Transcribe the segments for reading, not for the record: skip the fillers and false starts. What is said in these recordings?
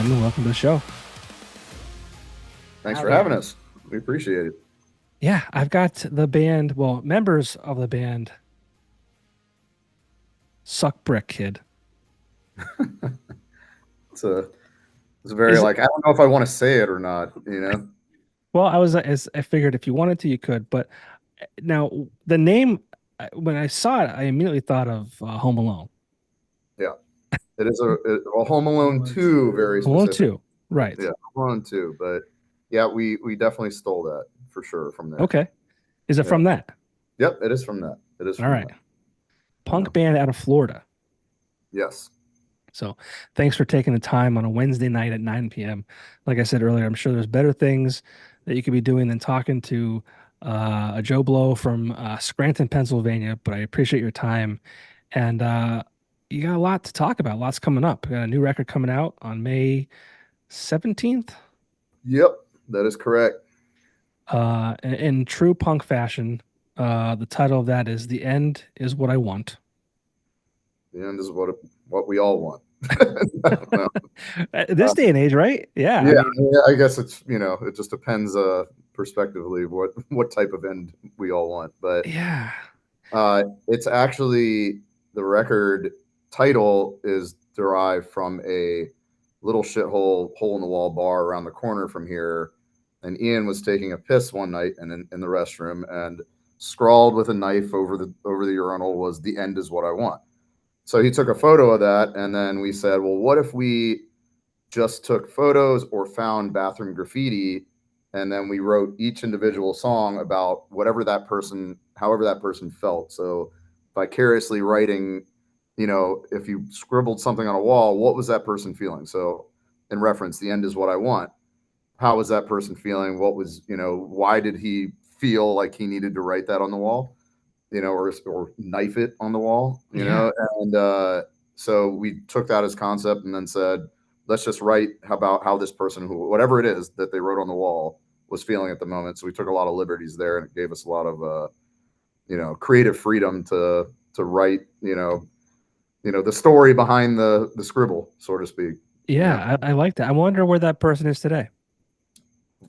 gentlemen. Welcome to the show. Thanks for having us. We appreciate it. Yeah, I've got the band, well, members of the band Suck Brick Kid. It's a very I don't know if I want to say it or not, you know? Well, I figured if you wanted to, you could. But now the name, when I saw it, I immediately thought of Home Alone. Yeah. It is a Home Alone 2, very specific. Home Alone 2, right. Yeah, Home Alone 2. But yeah, we definitely stole that for sure from there. Okay. Is it from that? Yep, it is from that. It is from all right. that. Punk band out of Florida. Yes. So thanks for taking the time on a Wednesday night at 9 p.m. Like I said earlier, I'm sure there's better things that you could be doing than talking to a Joe Blow from Scranton, Pennsylvania. But I appreciate your time. And you got a lot to talk about. Lots coming up. We got a new record coming out on May 17th. Yep, that is correct. In true punk fashion, the title of that is "The End Is What I Want." The end is what we all want. This day and age, right? Yeah. Yeah, I guess it's, it just depends perspectively what type of end we all want. But yeah, it's actually, the record title is derived from a little shithole hole in the wall bar around the corner from here. And Ian was taking a piss one night in the restroom, and scrawled with a knife over the urinal was "The end is what I want." So he took a photo of that, and then we said, well, what if we just took photos or found bathroom graffiti, and then we wrote each individual song about however that person felt. So vicariously writing, if you scribbled something on a wall, what was that person feeling? So in reference, "The end is what I want." How was that person feeling? What was, why did he feel like he needed to write that on the wall? Or knife it on the wall, know? And so we took that as concept and then said, let's just write about how this person, whatever it is that they wrote on the wall, was feeling at the moment. So we took a lot of liberties there, and it gave us a lot of, creative freedom to write, the story behind the scribble, so to speak. Yeah, I like that. I wonder where that person is today.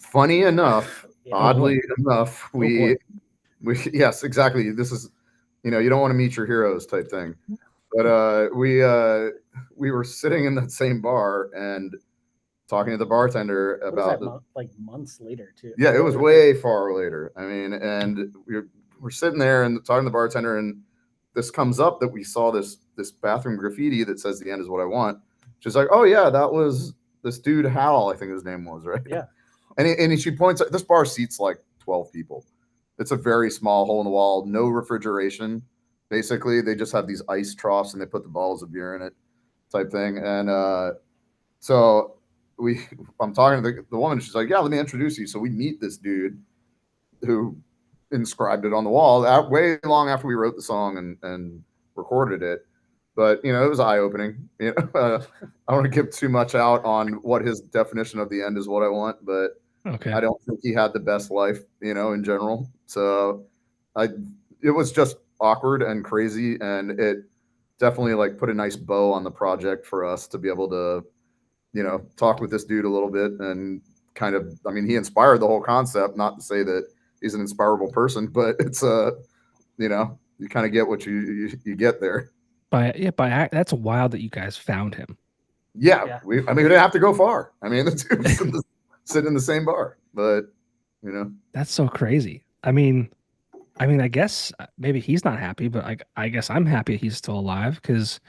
Funny enough, oddly enough, yes, exactly. This is, you don't want to meet your heroes type thing. But we were sitting in that same bar and talking to the bartender about months later too. Yeah, it was way far later. I mean, and we're sitting there and talking to the bartender, and this comes up that we saw this bathroom graffiti that says "The end is what I want." She's like, "Oh yeah, that was this dude Hal, I think his name was, right?" Yeah. And she points at this bar seats like 12 people. It's a very small hole in the wall, no refrigeration. Basically, they just have these ice troughs and they put the bottles of beer in it, type thing. And so I'm talking to the woman. She's like, "Yeah, let me introduce you." So we meet this dude who inscribed it on the wall way long after we wrote the song and recorded it. But it was eye opening. I don't want to give too much out on what his definition of "the end is what I want," but okay. I don't think he had the best life, in general. So it was just awkward and crazy, and it definitely put a nice bow on the project for us to be able to, talk with this dude a little bit and kind of, he inspired the whole concept. Not to say that he's an inspirable person, but it's you kind of get what you get there. That's wild that you guys found him. Yeah. We didn't have to go far. The two of us sit in the same bar, but that's so crazy. I guess maybe he's not happy, but I guess I'm happy he's still alive because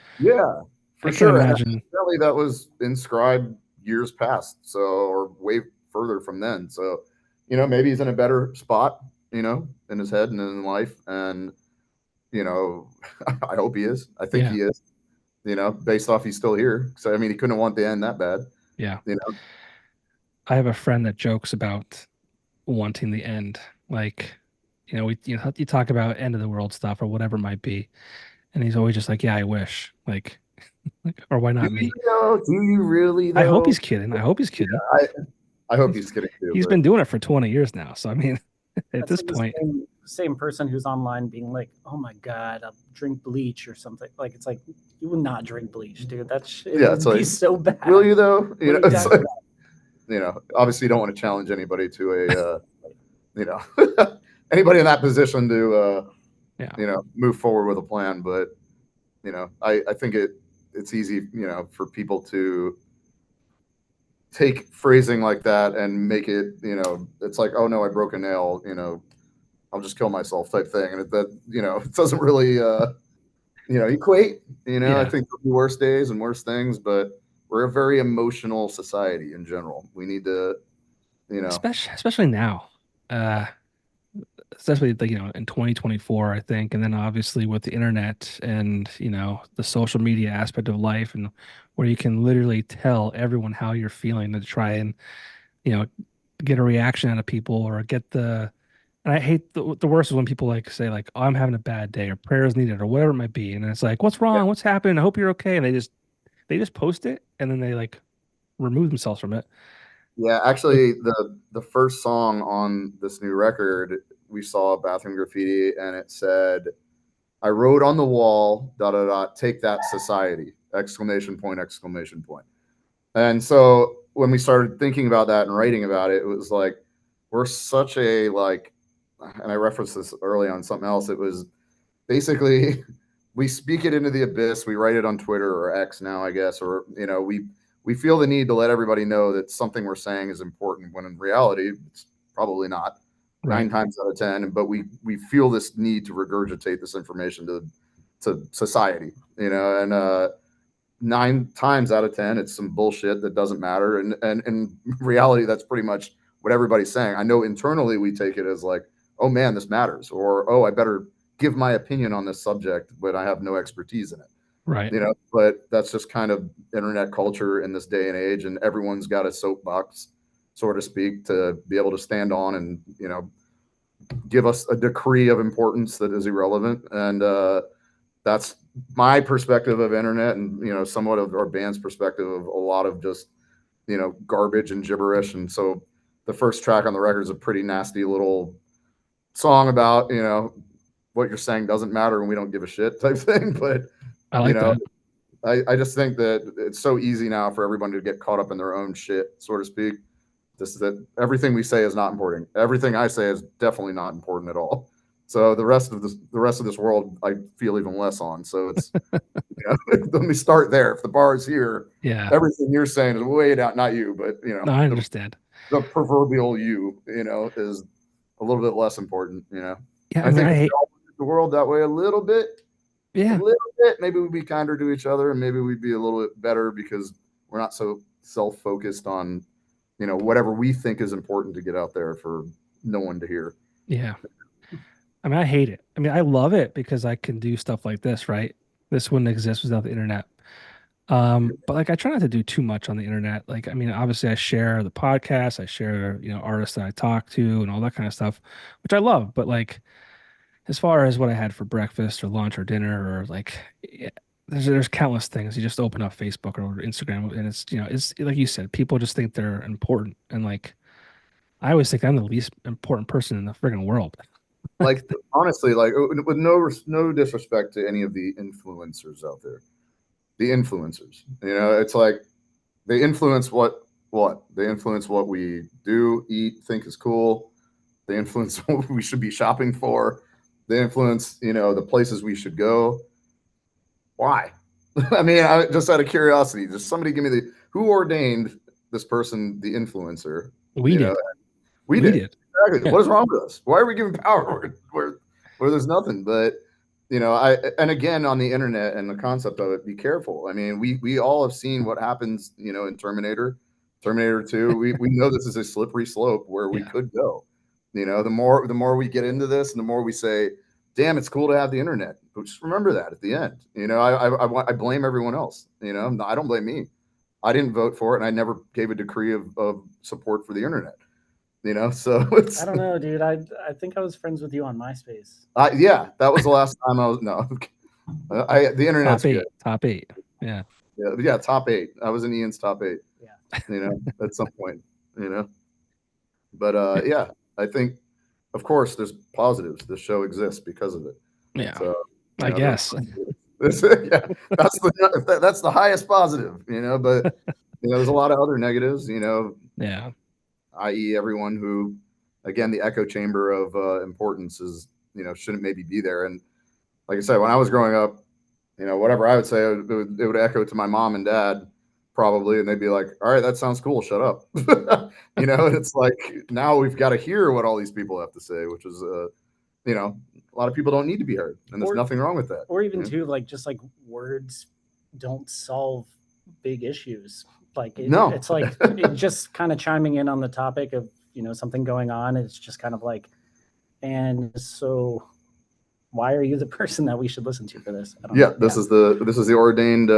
for sure. Imagine really that was inscribed years past, so, or way further from then. So, maybe he's in a better spot, in his head and in life, and I hope he is. I think he is. Based off he's still here. So he couldn't want the end that bad. Yeah. I have a friend that jokes about wanting the end, you talk about end of the world stuff or whatever it might be, and he's always just like, "Yeah, I wish," or why not me? Do you really? Though? I hope he's kidding. I hope he's kidding too. He's been doing it for 20 years now, so at this like the point. same person who's online being like, "Oh my god, I'll drink bleach or something." Like it's like you would not drink bleach, dude. That shit Yeah, it's would be like, so bad. will you though? You What know, are you it's talking like, about? obviously you don't want to challenge anybody to a, anybody in that position to, Yeah. move forward with a plan. But, I think it's easy, for people to take phrasing like that and make it, it's like, oh no, I broke a nail, I'll just kill myself type thing. And it doesn't really, equate, I Yeah. think there'll be worse days and worse things, but we're a very emotional society in general. We need to, Especially now. Uh, especially like, in 2024, I think, and then obviously with the internet and, the social media aspect of life, and where you can literally tell everyone how you're feeling to try and, you know, get a reaction out of people or get the. And I hate the worst is when people like say like, "Oh, I'm having a bad day," or "prayers needed," or whatever it might be, and it's like, "What's yeah, wrong? What's happening? I hope you're okay." And they just post it, and then they like remove themselves from it. yeah. Actually, the first song on this new record, we saw a bathroom graffiti, and it said, "I wrote on the wall, dot dot dot, take that society!" Exclamation point! Exclamation point! And so when we started thinking about that and writing about it, it was like we're such a like, and I referenced this early on something else. It was basically we speak it into the abyss. We write it on Twitter or X now, I guess, or we feel the need to let everybody know that something we're saying is important when in reality it's probably not. Right. 9 times out of 10, but we feel this need to regurgitate this information to society, and 9 times out of 10 it's some bullshit that doesn't matter, and in reality that's pretty much what everybody's saying. I know internally we take it as like, oh man, this matters, or oh, I better give my opinion on this subject, but I have no expertise in it, Right. but that's just kind of internet culture in this day and age, and everyone's got a soapbox, so to speak, to be able to stand on and give us a decree of importance that is irrelevant. And that's my perspective of internet, and somewhat of our band's perspective of a lot of just garbage and gibberish. And so the first track on the record is a pretty nasty little song about what you're saying doesn't matter and we don't give a shit type thing. But I you like know that. I just think that it's so easy now for everyone to get caught up in their own shit, so to speak. Just that everything we say is not important. Everything I say is definitely not important at all. So the rest of this world, I feel even less on. So it's let me start there. If the bar is here, Yeah. everything you're saying is way down. Not you, but No, I the, understand. the proverbial you, is a little bit less important. Yeah. I I mean, think I if we hate. all looked at the world that way a Yeah. little bit, maybe we'd be kinder to each other, and maybe we'd be a little bit better because we're not so self-focused on, whatever we think is important to get out there for no one to hear. Yeah. I mean, I hate it. I mean, I love it because I can do stuff like this, right? This wouldn't exist without the internet. But like I try not to do too much on the internet. Like, I mean, obviously I share the podcast, I share, artists that I talk to and all that kind of stuff, which I love. But like as far as what I had for breakfast or lunch or dinner or like yeah, there's countless things. You just open up Facebook or Instagram and it's like you said, people just think they're important. And like I always think I'm the least important person in the friggin' world. Like honestly, like with no disrespect to any of the influencers out there, the influencers, it's like they influence what they influence what we do, eat, think is cool. They influence what we should be shopping for. They influence, the places we should go. Why? I mean, just out of curiosity, just somebody give me who ordained this person the influencer? We You know, did. we We did. did. Exactly. Yeah. What is wrong with us? Why are we giving power where there's nothing? But and again on the internet and the concept of it, be careful. I mean, we all have seen what happens, in Terminator 2. We know this is a slippery slope where we Yeah. could go. The more we get into this, and the more we say, "Damn, it's cool to have the internet." But just remember that at the end. I blame everyone else. I don't blame me. I didn't vote for it, and I never gave a decree of support for the internet. So it's I don't know, dude. I think I was friends with you on MySpace. yeah, that was the last time I was no. The internet's Top good. eight. Top eight. Yeah. Yeah, top 8. I was in Ian's top 8. Yeah. At some point. You know, but Yeah. yeah, I think of course, there's positives. This show exists because of it. Yeah, So, I guess. yeah, that's the highest positive, but there's a lot of other negatives, Yeah. i.e. everyone who, again, the echo chamber of importance is, shouldn't maybe be there. And like I said, when I was growing up, whatever I would say, it would echo to my mom and dad probably, and they'd be like, all right, that sounds cool, shut up. And it's like, now we've got to hear what all these people have to say, which is, a lot of people don't need to be heard, and there's nothing wrong with that. Or even too, like, just like words don't solve big issues. Like No. it's like it just kind of chiming in on the topic of something going on. It's just kind of like, and so why are you the person that we should listen to for this? This is the ordained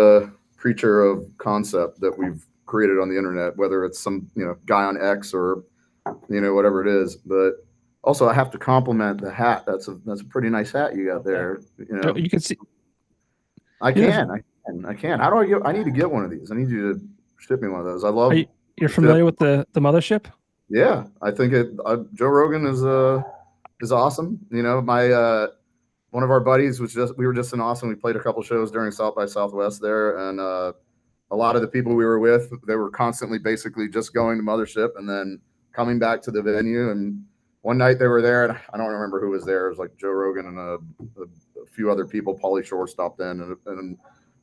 preacher of concept that we've created on the internet, whether it's some guy on X or whatever it is. But also, I have to compliment the hat. That's a pretty nice hat you got there. You can see. I can. How do I get? I need to get one of these. I need you to ship me one of those. I love. You're familiar with the Mothership? Yeah, I think Joe Rogan is awesome. My one of our buddies we were just in Austin. We played a couple shows during South by Southwest there, and a lot of the people we were with, they were constantly basically just going to Mothership and then coming back to the venue. And one night they were there, and I don't remember who was there. It was like Joe Rogan and a few other people. Pauly Shore stopped in and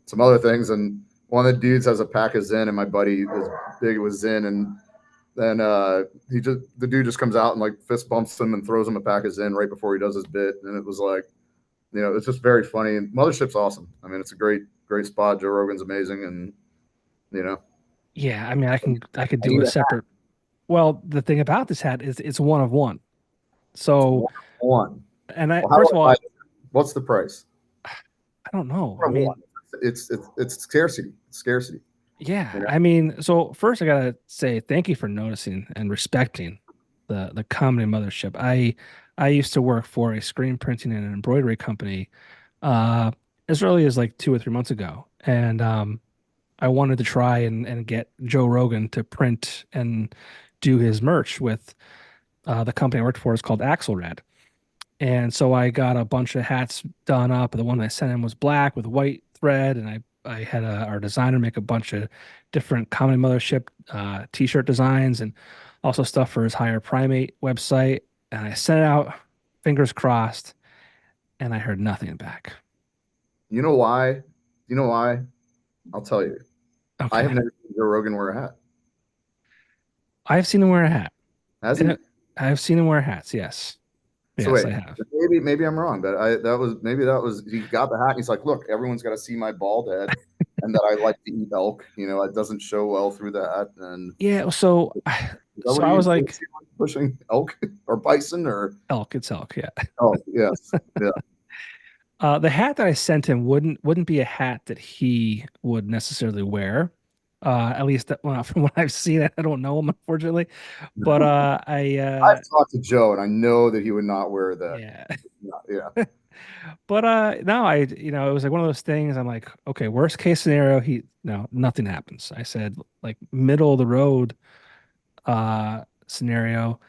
some other things. And one of the dudes has a pack of Zen, and my buddy is big with Zen. And then the dude just comes out and like fist bumps him and throws him a pack of Zen right before he does his bit. And it was like, it's just very funny. And Mothership's awesome. I mean, it's a great spot. Joe Rogan's amazing, and Yeah, I mean, I could do a separate. Well, the thing about this hat is it's one of one. So one. And first of all, what's the price? I don't know. I mean, it's scarcity. It's scarcity. Yeah, I mean, so first I gotta say thank you for noticing and respecting the comedy Mothership. I used to work for a screen printing and an embroidery company as early as like 2 or 3 months ago, and I wanted to try and get Joe Rogan to print and do his merch with the company I worked for is called Axelrad. And so I got a bunch of hats done up. The one I sent him was black with white thread, and I had our designer make a bunch of different Comedy Mothership t-shirt designs and also stuff for his Higher Primate website. And I sent it out, fingers crossed, and I heard nothing back. You know why? I'll tell you. Okay. I have never seen Joe Rogan wear a hat. I've seen him wear a hat. Has he? I've seen him wear hats, yes. So yes, wait, I have. Maybe I'm wrong, but that was he got the hat and he's like, look, everyone's got to see my bald head and that I like to eat elk. It doesn't show well through the hat. And yeah, so I was like pushing elk or bison or elk. It's elk, yeah. Oh yes, yeah. The hat that I sent him wouldn't be a hat that he would necessarily wear. At least from what I've seen, I don't know him unfortunately, but I've talked to Joe and I know that he would not wear that. Yeah. But no, it was like one of those things. I'm like, okay, worst case scenario, nothing happens. I said like middle of the road scenario,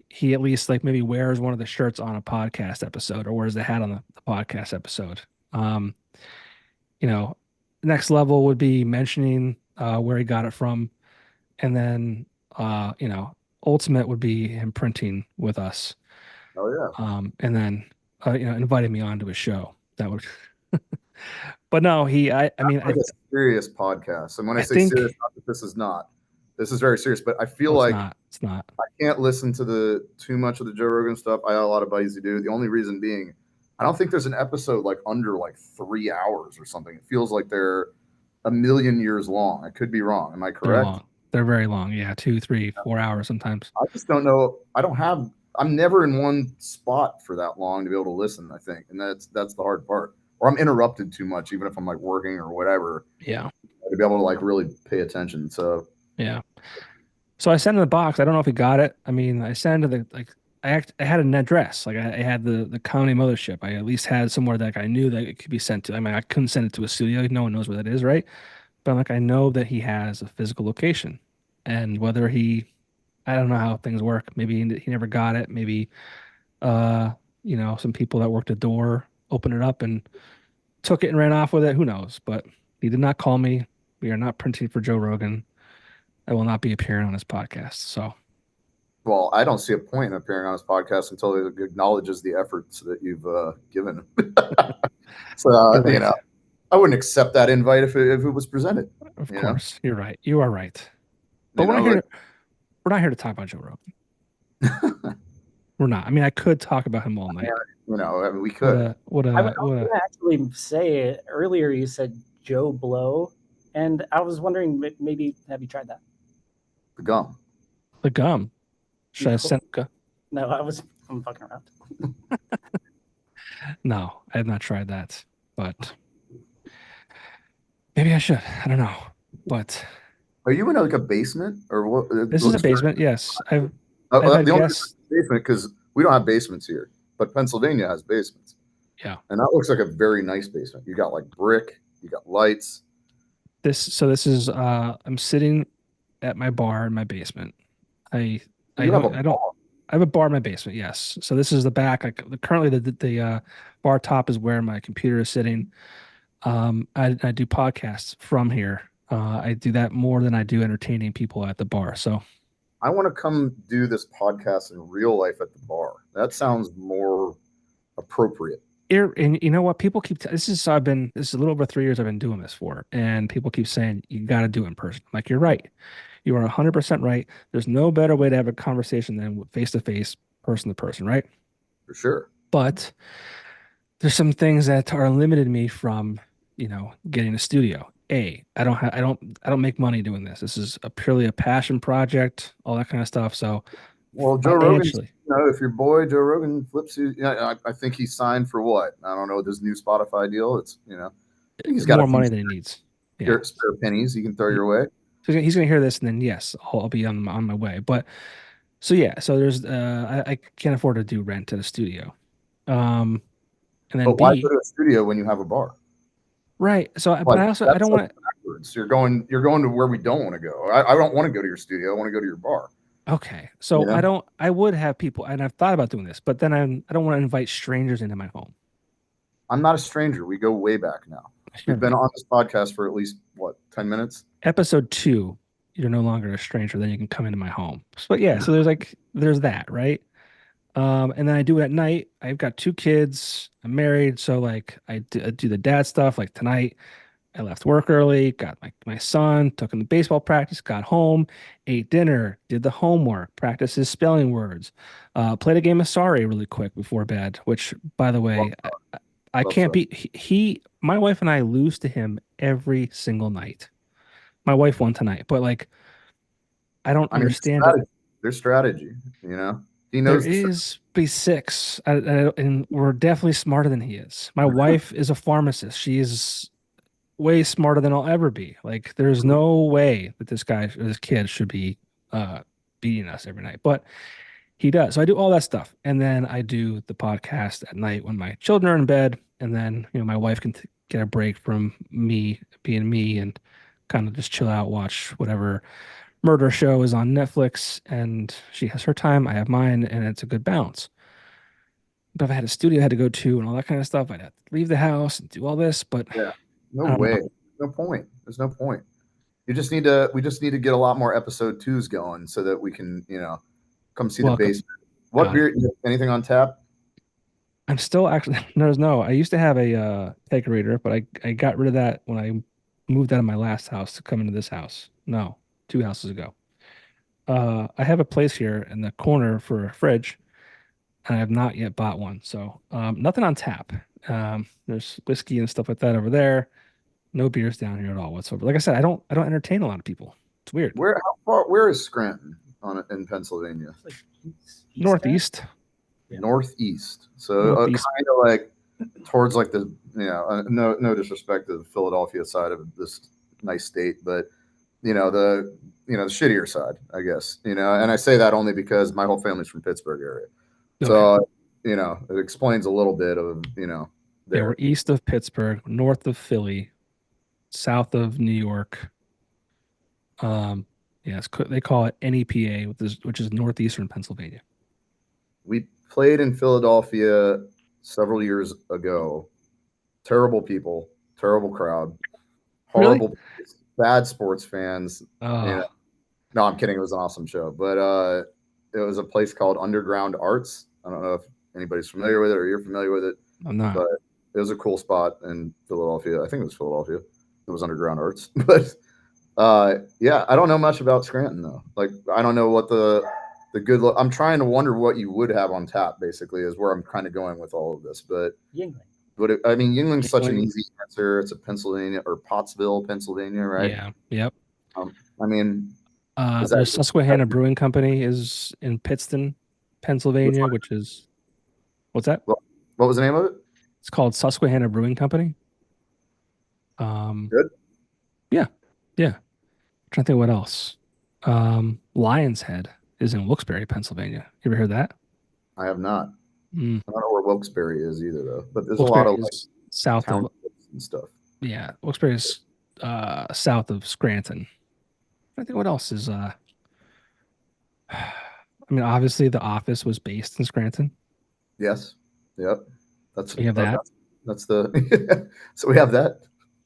he at least like maybe wears one of the shirts on a podcast episode or wears the hat on the podcast episode. Next level would be mentioning where he got it from, and then ultimate would be him printing with us. Oh yeah. And then inviting me onto his show. That would. But no, I mean, like a serious podcast, and when I say serious, not that this is not. This is very serious, but I feel like it's not. I can't listen to too much of the Joe Rogan stuff. I have a lot of buddies who do. The only reason being, I don't think there's an episode like under like 3 hours or something. It feels like they're a million years long. I could be wrong. Am I correct? They're very long. Yeah, 2, 3, 4 hours sometimes. I just don't know. I'm never in one spot for that long to be able to listen, I think. And that's the hard part. Or I'm interrupted too much, even if I'm like working or whatever. Yeah. To be able to like really pay attention. So yeah. So I sent him the box. I don't know if he got it. I mean, I sent it I had an address. Like I had the Comedy Mothership. I at least had somewhere that I knew that it could be sent to. I mean, I couldn't send it to a studio. No one knows where that is, right? But I'm like, I know that he has a physical location, and whether I don't know how things work. Maybe he never got it. Maybe Some people that worked a door opened it up and took it and ran off with it. Who knows? But he did not call me. We are not printing for Joe Rogan. I will not be appearing on his podcast. So, Well, I don't see a point in appearing on his podcast until he acknowledges the efforts that you've given him. So, you're right. I wouldn't accept that invite if it was presented. Of You course, you're right. You are right. But You we're not know, here. like- We're not here to talk about Joe Rogan. We're not. I mean, I could talk about him all night. I mean, we What could. a what I was a what going a to actually say earlier you said Joe Blow, and I was wondering maybe have you tried that? The gum. the gum. Should I send? No, I'm fucking around. No, I have not tried that, but maybe I should. I don't know. But Are you in like a basement or what? this is a basement. Yes, I've had The only guests. basement because we don't have basements here, but Pennsylvania has basements. Yeah. And that looks like a very nice basement. You got like brick, you got lights. This is I'm sitting at my bar in my basement. I You have a I don't bar. I have a bar in my basement. Yes. So this is the back. Currently the bar top is where my computer is sitting. I do podcasts from here. I do that more than I do entertaining people at the bar. So I want to come do this podcast in real life at the bar. That sounds more appropriate. and you know what? People keep this is a little over 3 years I've been doing this for, and people keep saying you got to do it in person. Like, you're right. You are 100% right. There's no better way to have a conversation than face to face, person to person, right? For sure. But there's some things that are limiting me from, getting a studio. I don't make money doing this. This is purely a passion project, all that kind of stuff. So Well, Joe Rogan, financially, if your boy Joe Rogan flips you, I think he signed for what? I don't know, this new Spotify deal. It's, I think he's got more a few money than he needs. Yeah. spare pennies you can throw your way. So he's gonna hear this, and then yes, I'll be on my way. But so yeah, so there's I can't afford to do rent at a studio, and then But why B, go to a studio when you have a bar? right. So but Like, I also I that's don't like want to. backwards. You're going to where we don't want to go. I don't want to go to your studio. I want to go to your bar. Okay, so You know? I would have people, and I've thought about doing this, but then I don't want to invite strangers into my home. I'm not a stranger. We go way back now. You're We've been right. on this podcast for at least 10 minutes. Episode 2, you're no longer a stranger. Then you can come into my home. But yeah, so there's that, right? And then I do it at night. I've got 2 kids. I'm married, so like I do the dad stuff. Like tonight, I left work early, got my son, took him to baseball practice, got home, ate dinner, did the homework, practiced his spelling words, played a game of Sorry really quick before bed, which, by the way, I Love can't Sorry. be. My wife and I lose to him every single night. My wife won tonight, but like, I don't understand it. There's strategy, He There knows is B6, and we're definitely smarter than he is. My wife is a pharmacist. She is way smarter than I'll ever be. Like, there's no way that this kid should be beating us every night, but he does. So I do all that stuff, and then I do the podcast at night when my children are in bed, and then my wife can get a break from me being me and kind of just chill out, watch whatever murder show is on Netflix, and she has her time, I have mine, and it's a good balance. But if I had a studio I had to go to and all that kind of stuff, I'd have to leave the house and do all this. But Yeah. No I don't way. know. No point. There's no point. We just need to get a lot more episode 2s going so that we can, come see the Welcome. basement. What Got beer? Anything on tap? I'm still actually no. I used to have a kegerator, but I got rid of that when I moved out of my last house to come into this house. No, 2 houses ago. I have a place here in the corner for a fridge, and I have not yet bought one. So nothing on tap. There's whiskey and stuff like that over there. No beers down here at all whatsoever. Like I said, I don't entertain a lot of people. It's weird. Where is Scranton in Pennsylvania? It's like east Northeast. Yeah. Northeast. So Northeast. kind of like towards like the no disrespect to the Philadelphia side of this nice state, but the shittier side, I guess. And I say that only because my whole family's from Pittsburgh area. So it explains a little bit of Yeah, there. we're east of Pittsburgh, north of Philly, south of New York. They call it NEPA, which is northeastern Pennsylvania. We played in Philadelphia several years ago. Terrible people, terrible crowd, Really? horrible, bad sports fans. Oh, No, I'm kidding. It was an awesome show, but it was a place called Underground Arts. I don't know if anybody's familiar with it or you're familiar with it, I'm not. but it was a cool spot in Philadelphia. I think it was Philadelphia. It was Underground Arts, but yeah, I don't know much about Scranton though. Like, I don't know what the good. I'm trying to wonder what you would have on tap. Basically, is where I'm kind of going with all of this. But Yingling. I mean, Yingling's such an Yuengling. easy answer. It's a Pennsylvania or Pottsville, Pennsylvania, right? Yeah. Yep. I mean, is There's that Susquehanna Brewing Company is in Pittston, Pennsylvania, which is what's that? what was the name of it? It's called Susquehanna Brewing Company. Good. Yeah. Trying to think what else. Lion's Head is in Wilkes-Barre, Pennsylvania. You ever heard that? I have not. Mm. I don't know where Wilkes-Barre is either, though. But there's a Wilkes-Barre lot of like is south of townships and stuff. Wilkes-Barre is south of Scranton. I think what else is I mean, obviously the office was based in Scranton. Yes. Yep. That's We have that. That's the so we have that,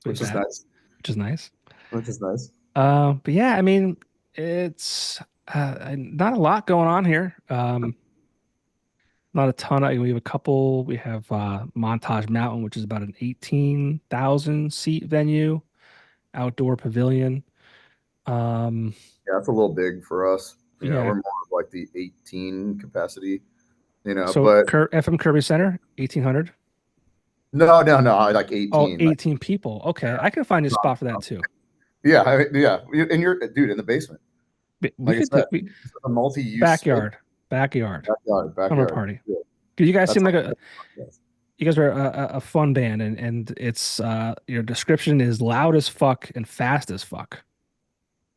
which is nice. Which is nice. Which is nice. But yeah, I mean, it's not a lot going on here. Not a ton. We have a couple. We have Montage Mountain, which is about an 18,000 seat venue, outdoor pavilion. Yeah, that's a little big for us. You know, Yeah. we're more of like the 18 capacity. You know, So but FM Kirby Center, 1,800. no, I like 18. Oh, Like, 18 people. Okay, I can find you a spot for that too. yeah, and you're dude in the basement. We Like I could said, do it's a multi-use backyard backyard. summer party. Yeah. 'Cause you guys That's seem like all- yes. you guys are a fun band, and it's your description is loud as fuck and fast as fuck.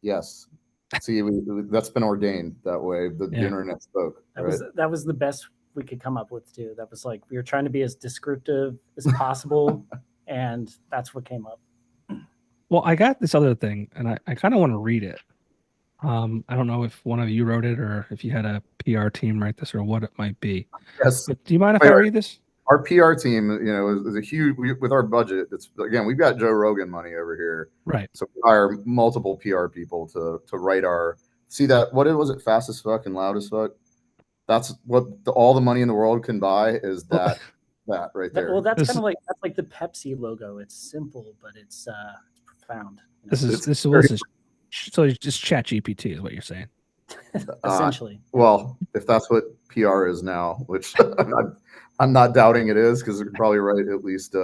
Yes. See, that's been ordained that way. The Yeah. internet spoke. Right? That was the best we could come up with too. That was like we were trying to be as descriptive as possible, and that's what came up. Well, I got this other thing, and I kind of want to read it. I don't know if one of you wrote it or if you had a PR team write this or what it might be. Yes. But do you mind if I read this? Our PR team, you know, is a huge with our budget. It's again, we've got Joe Rogan money over here, Right. so we hire multiple PR people to write our. See that? What was it? Fast as fuck and loud as fuck. That's what all the money in the world can buy is that right there. Well, that's This- kind of like the Pepsi logo. It's simple, but it's profound. You know? This is so it's just Chat GPT is what you're saying. Essentially. Well, if that's what PR is now, which I'm not doubting it is, because it can probably write at least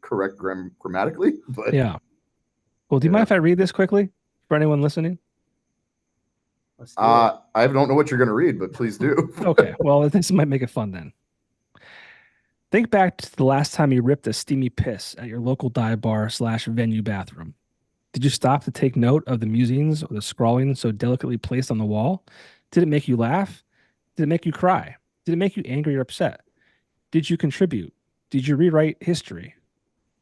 correct grammatically. But Yeah. Well, do you mind if I read this quickly for anyone listening? Let's do it. I don't know what you're going to read, but please do. Okay. Well, this might make it fun then. Think back to the last time you ripped a steamy piss at your local dive bar / venue bathroom. Did you stop to take note of the musings or the scrawling so delicately placed on the wall? Did it make you laugh? Did it make you cry? Did it make you angry or upset? Did you contribute? Did you rewrite history?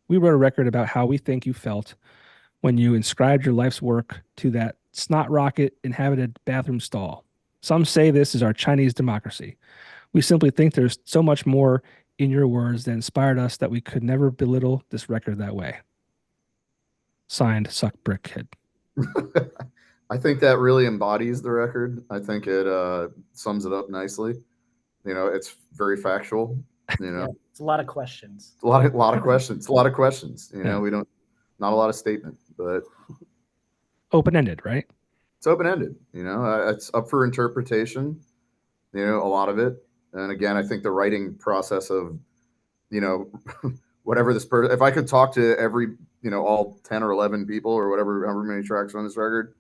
We wrote a record about how we think you felt when you inscribed your life's work to that snot rocket inhabited bathroom stall. Some say this is our Chinese democracy. We simply think there's so much more in your words that inspired us that we could never belittle this record that way. Signed, Suck Brick Kid. I think that really embodies the record. I think it sums it up nicely. You know, it's very factual. You know, Yeah, it's a lot of questions. it's a lot of questions. A lot of questions. You know, Yeah. we don't not a lot of statement, but Open-ended, right? it's open ended. You know, it's up for interpretation. You know, a lot of it. And again, I think the writing process of, you know, whatever this person, if I could talk to every, you know, all 10 or 11 people or whatever, however many tracks on this record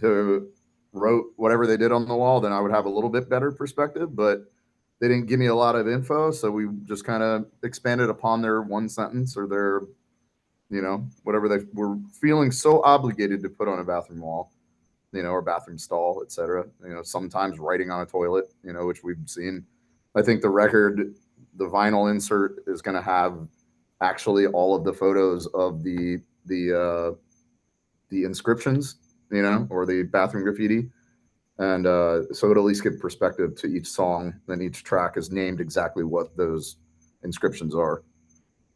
who wrote whatever they did on the wall, then I would have a little bit better perspective. But they didn't give me a lot of info. So we just kind of expanded upon their one sentence or their, you know, whatever they were feeling so obligated to put on a bathroom wall, you know, or bathroom stall, etc. You know, sometimes writing on a toilet, you know, which we've seen. I think the record, the vinyl insert is going to have actually all of the photos of the inscriptions, you know, or the bathroom graffiti. And so it'll at least give perspective to each song, and each track is named exactly what those inscriptions are.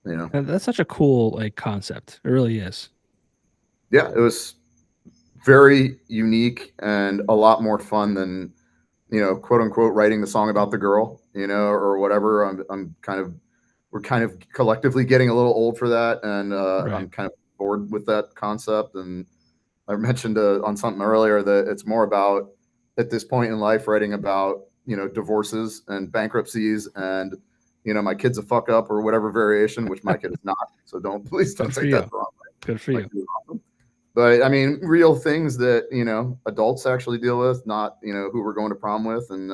You know, And that's such a cool like concept. It really is. yeah, it was very unique and a lot more fun than, you know, quote unquote, writing the song about the girl, you know, or whatever. We're kind of collectively getting a little old for that, and Right. I'm kind of bored with that concept. And I mentioned on something earlier that it's more about, at this point in life, writing about, you know, divorces and bankruptcies and, you know, my kid's a fuck up or whatever variation, which my kid is not. So please don't Good for take that you. the wrong way. Good for My you. kid is awesome. But I mean, real things that, you know, adults actually deal with, not, you know, who we're going to prom with and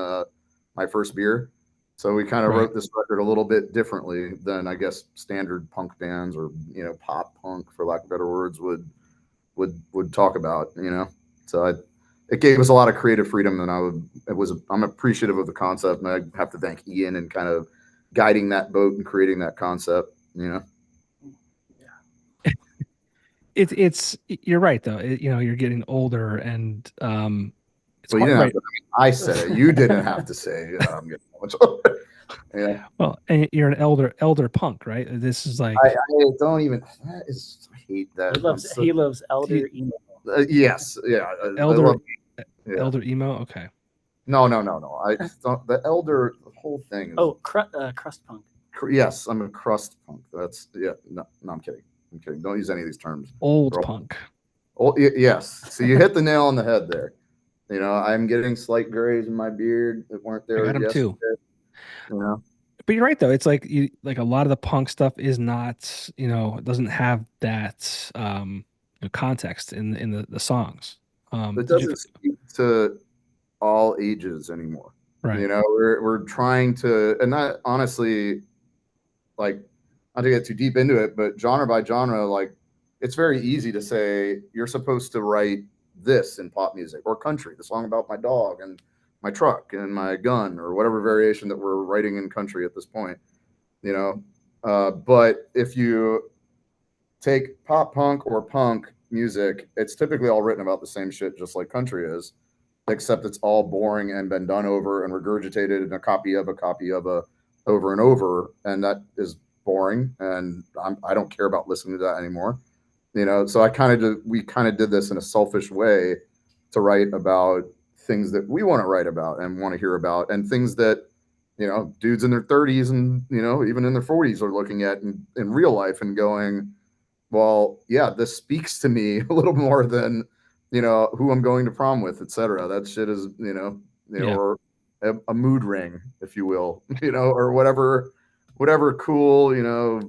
my first beer. So we kind of Right. wrote this record a little bit differently than, I guess, standard punk bands or, you know, pop punk, for lack of better words, would talk about, you know. So it gave us a lot of creative freedom, and I'm appreciative of the concept, and I have to thank Ian and kind of guiding that boat and creating that concept, you know. It's you're right though. You know, you're getting older, and it's Well, you hard, didn't right? have to, I said it. You didn't have to say, I'm getting much older. Yeah. Well, and you're an elder punk, right? This is like I don't even. That is, I hate that. He loves elder emo. Yes. Yeah. I elder love. Yeah. elder emo. Okay. No. I don't. The elder. The whole thing is. Oh, crust punk. Yes, I'm a crust punk. That's yeah. No, I'm kidding. I'm kidding. Don't use any of these terms. Old They're all- punk. yes. So you hit the nail on the head there. You know, I'm getting slight grays in my beard that weren't there I got 'em yesterday. too. You know. But you're right though. It's like like a lot of the punk stuff is not, you know, it doesn't have that context in the songs. It Did you doesn't speak to all ages anymore. right? You know, we're trying to, and that honestly, like, not to get too deep into it, but genre by genre, like, it's very easy to say you're supposed to write this in pop music or country, the song about my dog and my truck and my gun or whatever variation that we're writing in country at this point, you know. But if you take pop punk or punk music, it's typically all written about the same shit, just like country is, except it's all boring and been done over and regurgitated in a copy of a over and over, and that is boring, and I don't care about listening to that anymore, you know. So we kind of did this in a selfish way to write about things that we want to write about and want to hear about, and things that, you know, dudes in their 30s and, you know, even in their 40s are looking at in real life and going, well, yeah, this speaks to me a little more than, you know, who I'm going to prom with, etc. That shit is, Yeah. or a mood ring, if you will, you know, or whatever cool, you know,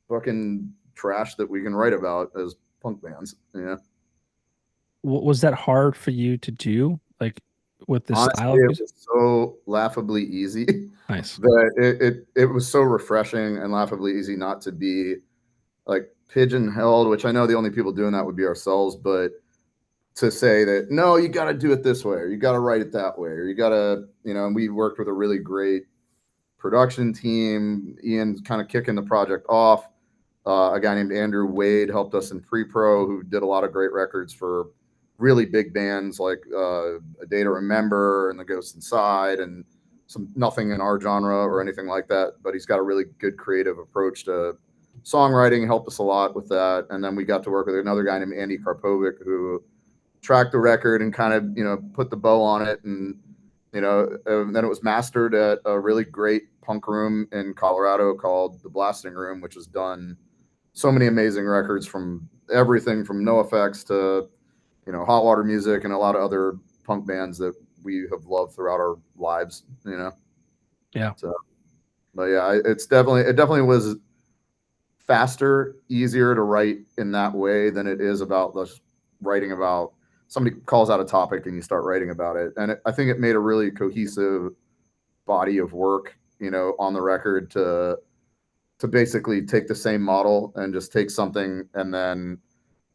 fucking trash that we can write about as punk bands. Yeah. Was that hard for you to do, like with the Honestly, style of it music? was so laughably easy Nice. that it was so refreshing and laughably easy not to be like pigeon-held, which I know the only people doing that would be ourselves, but to say that, no, you got to do it this way, or you got to write it that way, or you got to, you know, and we worked with a really great production team. Ian's kind of kicking the project off. A guy named Andrew Wade helped us in pre-pro, who did a lot of great records for really big bands like A Day to Remember and The Ghost Inside and some nothing in our genre or anything like that. But he's got a really good creative approach to songwriting, helped us a lot with that. And then we got to work with another guy named Andy Karpovic, who tracked the record and kind of, you know, put the bow on it. And, you know, and then it was mastered at a really great punk room in Colorado called The Blasting Room, which has done so many amazing records, from everything from NoFX to, you know, Hot Water Music and a lot of other punk bands that we have loved throughout our lives, you know? Yeah. So, but yeah, it definitely was faster, easier to write in that way than it is about just writing about somebody calls out a topic and you start writing about it. And I think it made a really cohesive body of work, you know, on the record to basically take the same model and just take something and then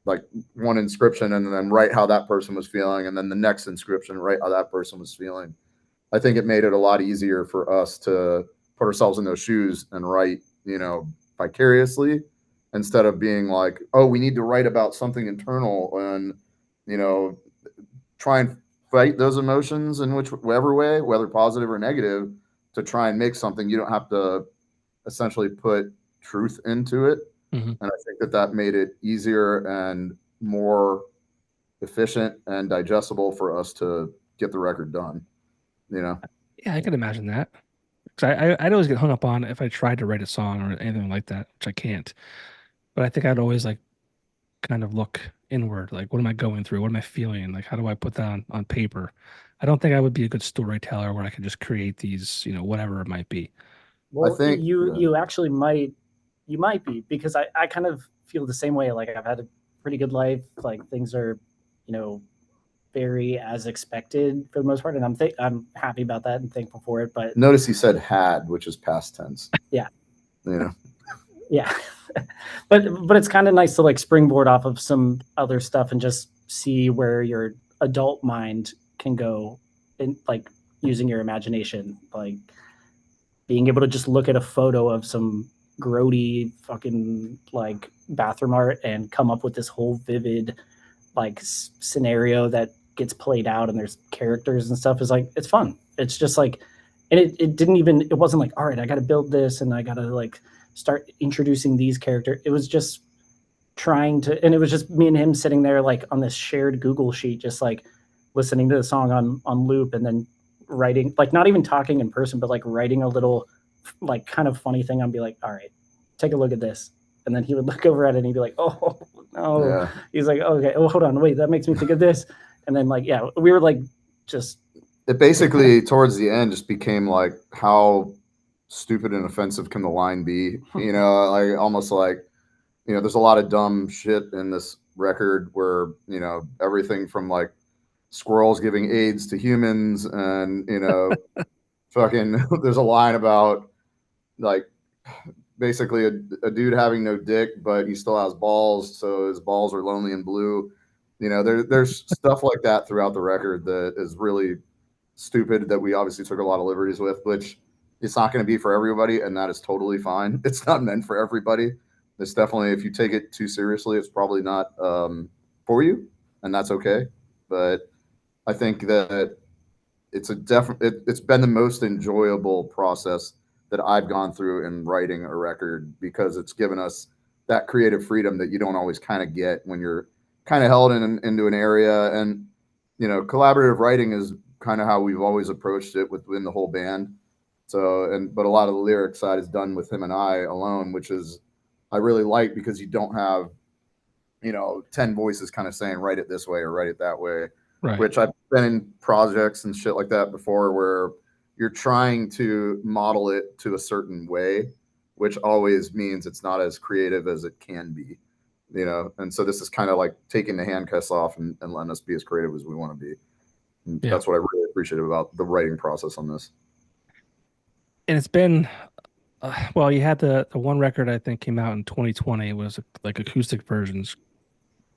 like one inscription and then write how that person was feeling, and then the next inscription, write how that person was feeling. I think it made it a lot easier for us to put ourselves in those shoes and write, you know, vicariously, instead of being like, oh, we need to write about something internal and, you know, try and fight those emotions in whichever way, whether positive or negative, to try and make something. You don't have to essentially put truth into it. Mm-hmm. And I think that made it easier and more efficient and digestible for us to get the record done. Yeah, I can imagine that. Because I'd always get hung up on if I tried to write a song or anything like that, which I can't. But I think I'd always like kind of look inward, like what am I going through? What am I feeling? Like how do I put that on paper? I don't think I would be a good storyteller where I could just create these, whatever it might be. Well, think you actually might be, because I kind of feel the same way. Like I've had a pretty good life. Like things are, very as expected for the most part, and I'm happy about that and thankful for it. But notice he said had, which is past tense. Yeah. Yeah. but it's kind of nice to like springboard off of some other stuff and just see where your adult mind can go, in like using your imagination, like being able to just look at a photo of some grody fucking like bathroom art and come up with this whole vivid like scenario that gets played out and there's characters and stuff. Is like, it's fun. It's just like, and it wasn't like, all right, I got to build this and I got to like start introducing these characters. It was just trying to, and it was just me and him sitting there like on this shared Google sheet, just like listening to the song on loop, and then writing, like not even talking in person, but like writing a little like kind of funny thing. I'd be like, all right, take a look at this. And then he would look over at it and he'd be like, oh no. Yeah. He's like, okay, oh, hold on, wait, that makes me think of this. And then like, yeah, we were like, just. It basically towards the end just became like, how stupid and offensive can the line be? Like almost like, there's a lot of dumb shit in this record where, everything from like squirrels giving AIDS to humans and, fucking, there's a line about like basically a dude having no dick, but he still has balls. So his balls are lonely and blue. There's stuff like that throughout the record that is really stupid that we obviously took a lot of liberties with, which it's not going to be for everybody. And that is totally fine. It's not meant for everybody. It's definitely, if you take it too seriously, it's probably not for you, and that's okay. But I think that it's it's been the most enjoyable process that I've gone through in writing a record, because it's given us that creative freedom that you don't always kind of get when you're kind of held into an area. And, collaborative writing is kind of how we've always approached it within the whole band. So, but a lot of the lyric side is done with him and I alone, which is, I really like, because you don't have, 10 voices kind of saying, write it this way or write it that way. Right. Which I've been in projects and shit like that before, where you're trying to model it to a certain way, which always means it's not as creative as it can be, And so this is kind of like taking the handcuffs off and letting us be as creative as we want to be. And That's what I really appreciate about the writing process on this. And it's been, well, you had the one record I think came out in 2020. It was like acoustic versions.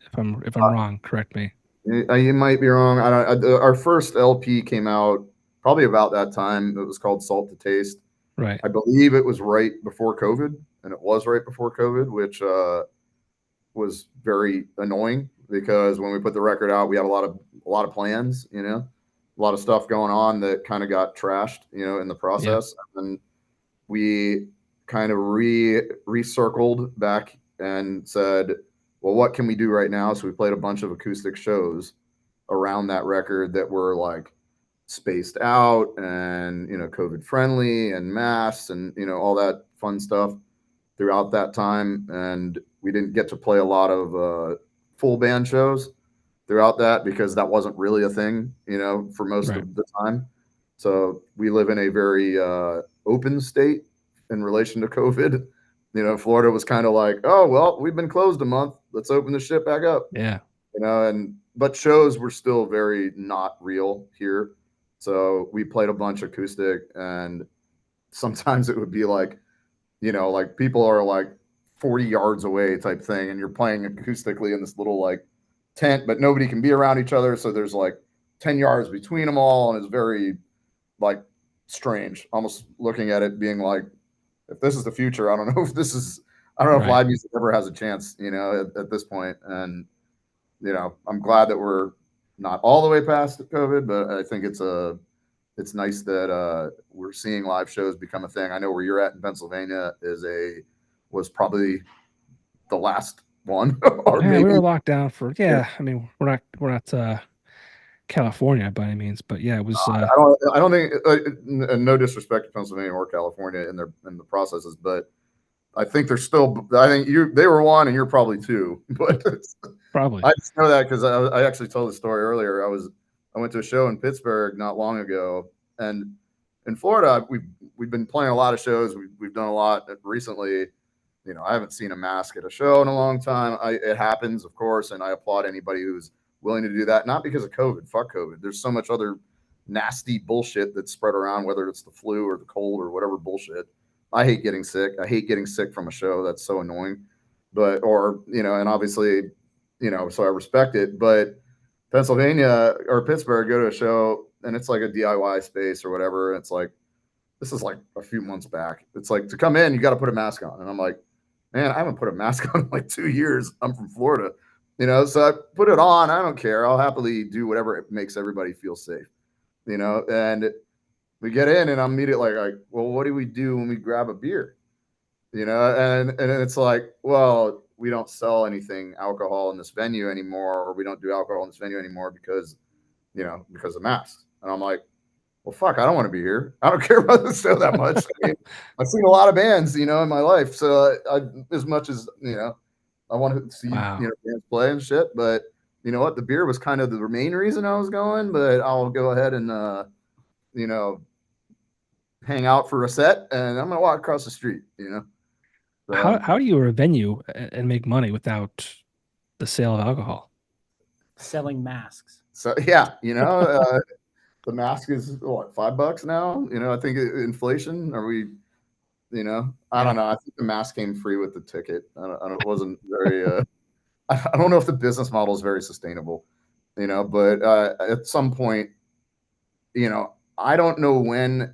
If I'm wrong, correct me. You might be wrong. Our first LP came out probably about that time. It was called Salt to Taste. Right. I believe it was right before COVID, and it was right before COVID, which was very annoying, because when we put the record out, we had a lot of plans, a lot of stuff going on that kind of got trashed, in the process. Yeah. And we kind of recircled back and said, well, what can we do right now? So we played a bunch of acoustic shows around that record that were like spaced out and, COVID friendly and masks and, all that fun stuff throughout that time. And we didn't get to play a lot of full band shows throughout that, because that wasn't really a thing, for most of the time. So we live in a very open state in relation to COVID. Florida was kind of like, oh, well, we've been closed a month. Let's open the shit back up. Yeah. But shows were still very not real here. So we played a bunch acoustic, and sometimes it would be like, like people are like 40 yards away type thing, and you're playing acoustically in this little like tent, but nobody can be around each other. So there's like 10 yards between them all. And it's very like strange, almost looking at it being like, if this is the future, I don't know if if live music ever has a chance, at this point. And, I'm glad that we're not all the way past COVID, but I think it's nice that we're seeing live shows become a thing. I know where you're at in Pennsylvania was probably the last one, or Yeah, we maybe were locked down for. Yeah, I mean, we're not California by any means, but yeah, it was. I don't think, and no disrespect to Pennsylvania or California in the processes, but I think they're still. I think they were one, and you're probably two. But Probably. I just know that because I actually told the story earlier. I went to a show in Pittsburgh not long ago, and in Florida we've been playing a lot of shows. We've done a lot recently. I haven't seen a mask at a show in a long time. It happens, of course, and I applaud anybody who's willing to do that. Not because of COVID. Fuck COVID. There's so much other nasty bullshit that's spread around, whether it's the flu or the cold or whatever bullshit. I hate getting sick. I hate getting sick from a show. That's so annoying. And obviously, so I respect it. But Pennsylvania or Pittsburgh, go to a show and it's like a DIY space or whatever. It's like, this is like a few months back. It's like, to come in, you got to put a mask on. And I'm like, man, I haven't put a mask on in like 2 years. I'm from Florida, so I put it on. I don't care. I'll happily do whatever it makes everybody feel safe, and we get in and I'm immediately like, well, what do we do when we grab a beer? And it's like, well, we don't sell anything alcohol in this venue anymore, or we don't do alcohol in this venue anymore because of masks. And I'm like, well, fuck, I don't want to be here. I don't care about the show that much. I mean, I've seen a lot of bands, in my life. So as much as, I want to see, Wow. bands play and shit. But you know what? The beer was kind of the main reason I was going, but I'll go ahead and, hang out for a set and I'm going to walk across the street, So, How do you a venue and make money without the sale of alcohol? Selling masks. So yeah, the mask is what, $5 now? I think inflation. Are we? I don't know. I think the mask came free with the ticket. It wasn't very. I don't know if the business model is very sustainable. But at some point, I don't know when.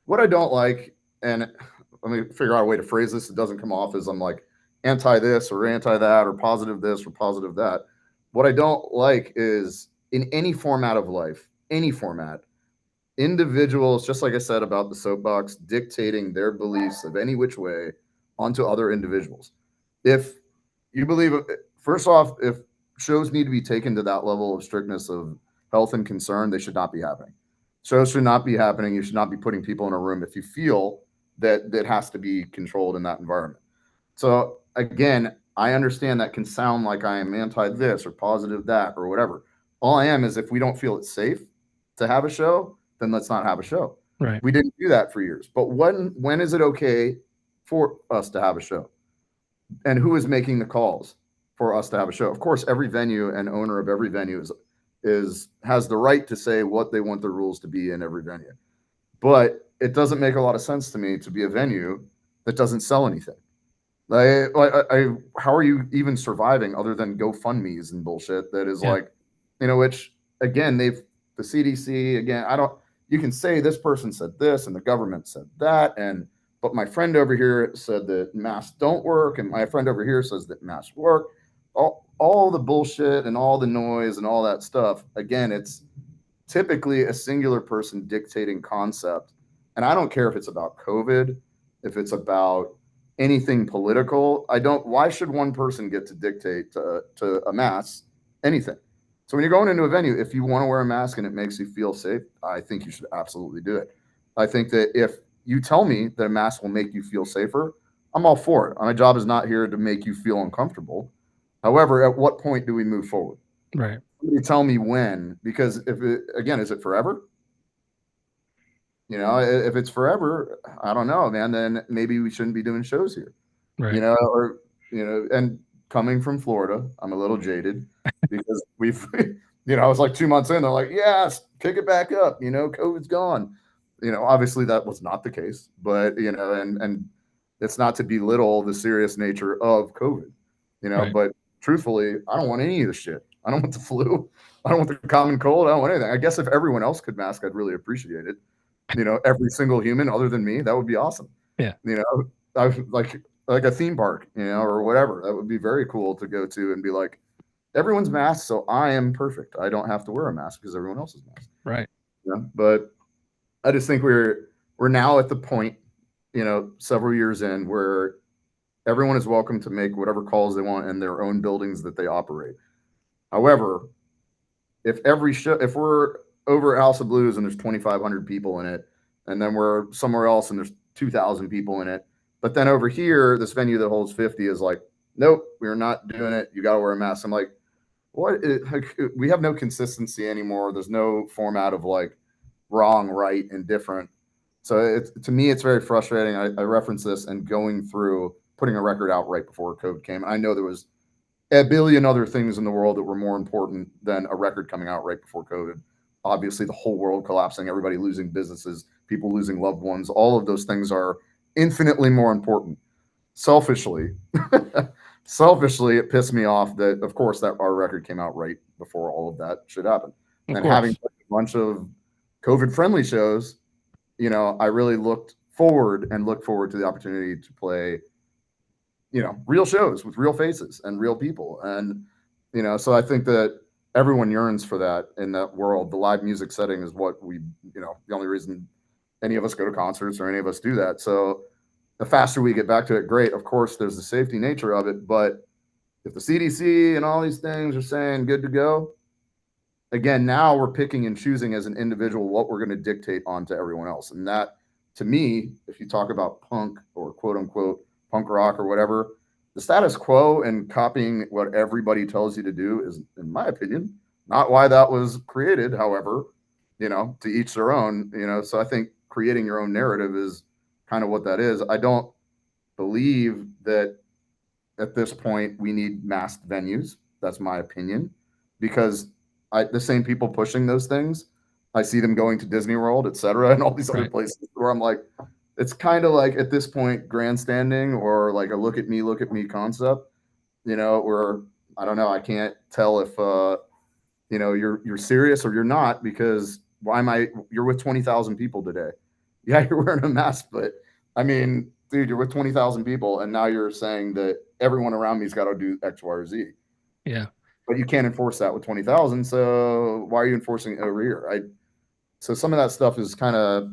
What I don't like, and let me figure out a way to phrase this. It doesn't come off as I'm like anti this or anti that or positive this or positive that. What I don't like is in any format of life, any format, individuals, just like I said about the soapbox, dictating their beliefs of any which way onto other individuals. If you believe, first off, if shows need to be taken to that level of strictness of health and concern, they should not be happening. Shows should not be happening. You should not be putting people in a room if you feel that has to be controlled in that environment. So again, I understand that can sound like I am anti this or positive that or whatever. All I am is, if we don't feel it's safe to have a show, then let's not have a show. Right. We didn't do that for years. But when is it okay for us to have a show? And who is making the calls for us to have a show? Of course, every venue and owner of every venue has the right to say what they want the rules to be in every venue. But it doesn't make a lot of sense to me to be a venue that doesn't sell anything. How are you even surviving other than GoFundMe's and bullshit that is which again, the CDC, again, you can say this person said this and the government said that, but my friend over here said that masks don't work, and my friend over here says that masks work. All the bullshit and all the noise and all that stuff. Again, it's typically a singular person dictating concept. And I don't care if it's about COVID, if it's about anything political. Why should one person get to dictate to a mass anything? So when you're going into a venue, if you want to wear a mask and it makes you feel safe, I think you should absolutely do it. I think that if you tell me that a mask will make you feel safer, I'm all for it. My job is not here to make you feel uncomfortable. However, at what point do we move forward? Right. Somebody tell me when, because is it forever? If it's forever, I don't know, man, then maybe we shouldn't be doing shows here. Right. And coming from Florida, I'm a little jaded because I was like 2 months in, they're like, yes, kick it back up. COVID's gone. Obviously that was not the case, but, and it's not to belittle the serious nature of COVID, Right. But truthfully, I don't want any of the shit. I don't want the flu. I don't want the common cold. I don't want anything. I guess if everyone else could mask, I'd really appreciate it. Every single human other than me, that would be awesome. Yeah. I like a theme park, or whatever. That would be very cool to go to and be like, everyone's masked, so I am perfect. I don't have to wear a mask because everyone else is masked. Right. But I just think we're now at the point, several years in, where everyone is welcome to make whatever calls they want in their own buildings that they operate. However, if we're over at House of Blues and there's 2,500 people in it, and then we're somewhere else and there's 2,000 people in it, but then over here, this venue that holds 50 is like, nope, we're not doing it. You got to wear a mask. I'm like, what? We have no consistency anymore. There's no format of like wrong, right, and different. So to me, it's very frustrating. I reference this and going through putting a record out right before COVID came. I know there was a billion other things in the world that were more important than a record coming out right before COVID. Obviously, the whole world collapsing, everybody losing businesses, people losing loved ones. All of those things are infinitely more important. Selfishly, selfishly, it pissed me off that, of course, that our record came out right before all of that should happen. Of And course. having a bunch of COVID-friendly shows, I really looked forward to the opportunity to play real shows with real faces and real people. And, so I think that everyone yearns for that in that world. The live music setting is what we, the only reason any of us go to concerts or any of us do that. So the faster we get back to it, great. Of course, there's the safety nature of it. But if the CDC and all these things are saying good to go, again, now we're picking and choosing as an individual what we're going to dictate onto everyone else. And that, to me, if you talk about punk or quote unquote punk rock or whatever, the status quo and copying what everybody tells you to do is, in my opinion, not why that was created. However, to each their own, so I think creating your own narrative is kind of what that is. I don't believe that at this point we need masked venues. That's my opinion, because the same people pushing those things, I see them going to Disney World, et cetera, and all these other places where I'm like, it's kind of like at this point grandstanding or like a look at me concept, where I don't know, I can't tell if you're serious or you're not, because you're with 20,000 people today. Yeah, you're wearing a mask, but I mean, dude, you're with 20,000 people and now you're saying that everyone around me's got to do X, Y, or Z. Yeah. But you can't enforce that with 20,000. So why are you enforcing it over here? So some of that stuff is kind of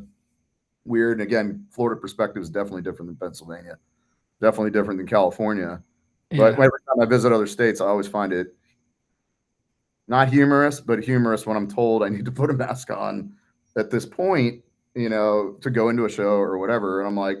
weird. And again, Florida perspective is definitely different than Pennsylvania, definitely different than California. Yeah. But every time I visit other states, I always find it not humorous, but humorous when I'm told I need to put a mask on at this point, to go into a show or whatever. And I'm like,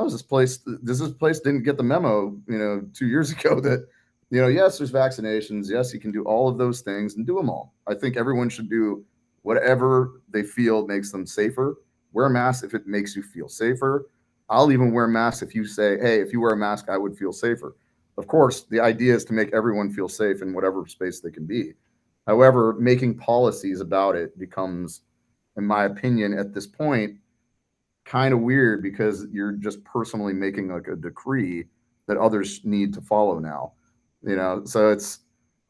this place didn't get the memo, 2 years ago that, yes, there's vaccinations. Yes, you can do all of those things and do them all. I think everyone should do whatever they feel makes them safer. Wear a mask if it makes you feel safer. I'll even wear masks if you say, hey, if you wear a mask, I would feel safer. Of course, the idea is to make everyone feel safe in whatever space they can be. However, making policies about it becomes, in my opinion, at this point, kind of weird, because you're just personally making like a decree that others need to follow now. So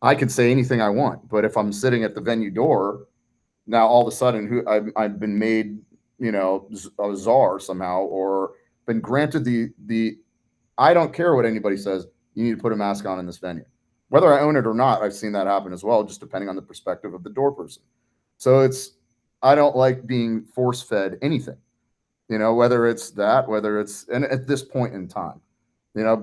I can say anything I want, but if I'm sitting at the venue door, now all of a sudden I've been made, a czar somehow, or been granted the I don't care what anybody says, you need to put a mask on in this venue. Whether I own it or not, I've seen that happen as well, just depending on the perspective of the door person. So I don't like being force fed anything, whether it's that, and at this point in time,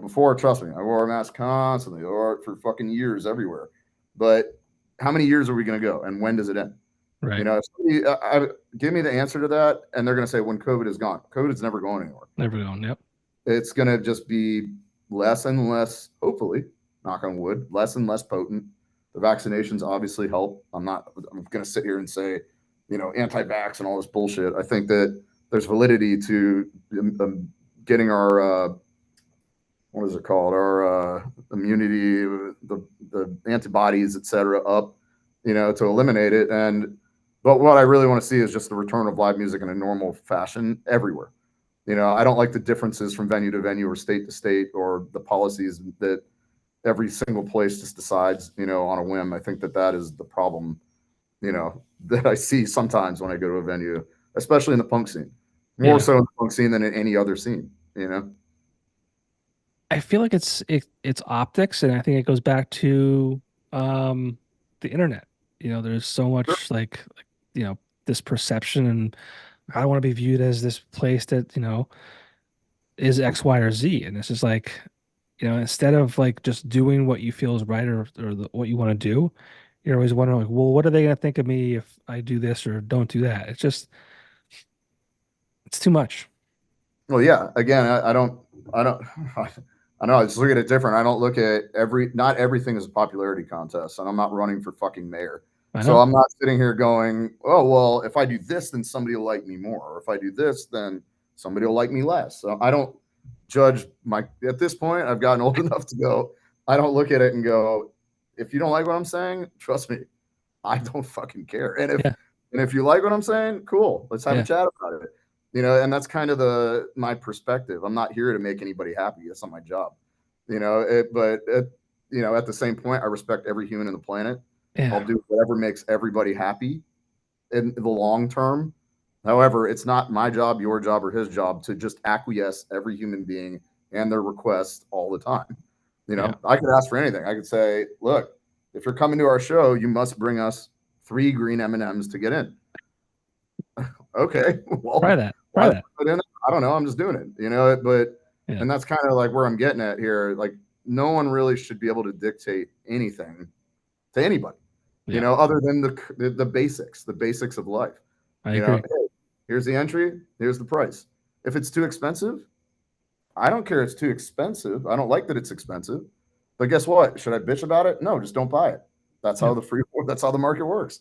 before, trust me, I wore a mask constantly, or for fucking years everywhere. But how many years are we going to go, and when does it end? Right. If somebody, give me the answer to that, and they're going to say when COVID is gone. COVID is never going anywhere. Never going. Yep. It's going to just be less and less, hopefully, knock on wood, less and less potent. The vaccinations obviously help. I'm going to sit here and say, anti-vax and all this bullshit. I think that there's validity to getting our, what is it called? Our immunity, the antibodies, et cetera, up, to eliminate it. But what I really want to see is just the return of live music in a normal fashion everywhere. I don't like the differences from venue to venue or state to state, or the policies that every single place just decides, on a whim. I think that is the problem, that I see sometimes when I go to a venue, especially in the punk scene, more so in the punk scene than in any other scene, I feel like it's optics, and I think it goes back to The internet. There's so Sure. much this perception, and I don't want to be viewed as this place that is X, Y, or Z. And it's just like, instead of like just doing what you feel is right, or what you want to do, you're always wondering like, well, what are they gonna think of me if I do this or don't do that? It's too much. Well, yeah. Again, I don't, I know. I just look at it different. I don't look at not everything is a popularity contest, and I'm not running for fucking mayor. I So know. I'm not sitting here going, oh, well, if I do this, then somebody will like me more. Or if I do this, then somebody will like me less. So I don't judge at this point, I've gotten old enough to go, I don't look at it and go, if you don't like what I'm saying, trust me, I don't fucking care. Yeah, And if you like what I'm saying, cool. Let's have a yeah, chat about it. And that's kind of my perspective. I'm not here to make anybody happy. That's not my job. At the same point, I respect every human in the planet. I'll yeah. do whatever makes everybody happy in the long term. However, it's not my job, your job, or his job to just acquiesce every human being and their requests all the time. Yeah. I could ask for anything. I could say, look, if you're coming to our show, you must bring us 3 green M&Ms to get in. Okay, Try well, that. why Try did that. I put in? I don't know. I'm just doing it. Yeah. And that's kind of like where I'm getting at here. Like, no one really should be able to dictate anything to anybody, Yeah. other than the basics of life. I Hey, agree. here's the entry, here's the price. If it's too expensive, I don't care. It's too expensive. I don't like that it's expensive. But guess what? Should I bitch about it? No, just don't buy it. That's Yeah. how that's how the market works.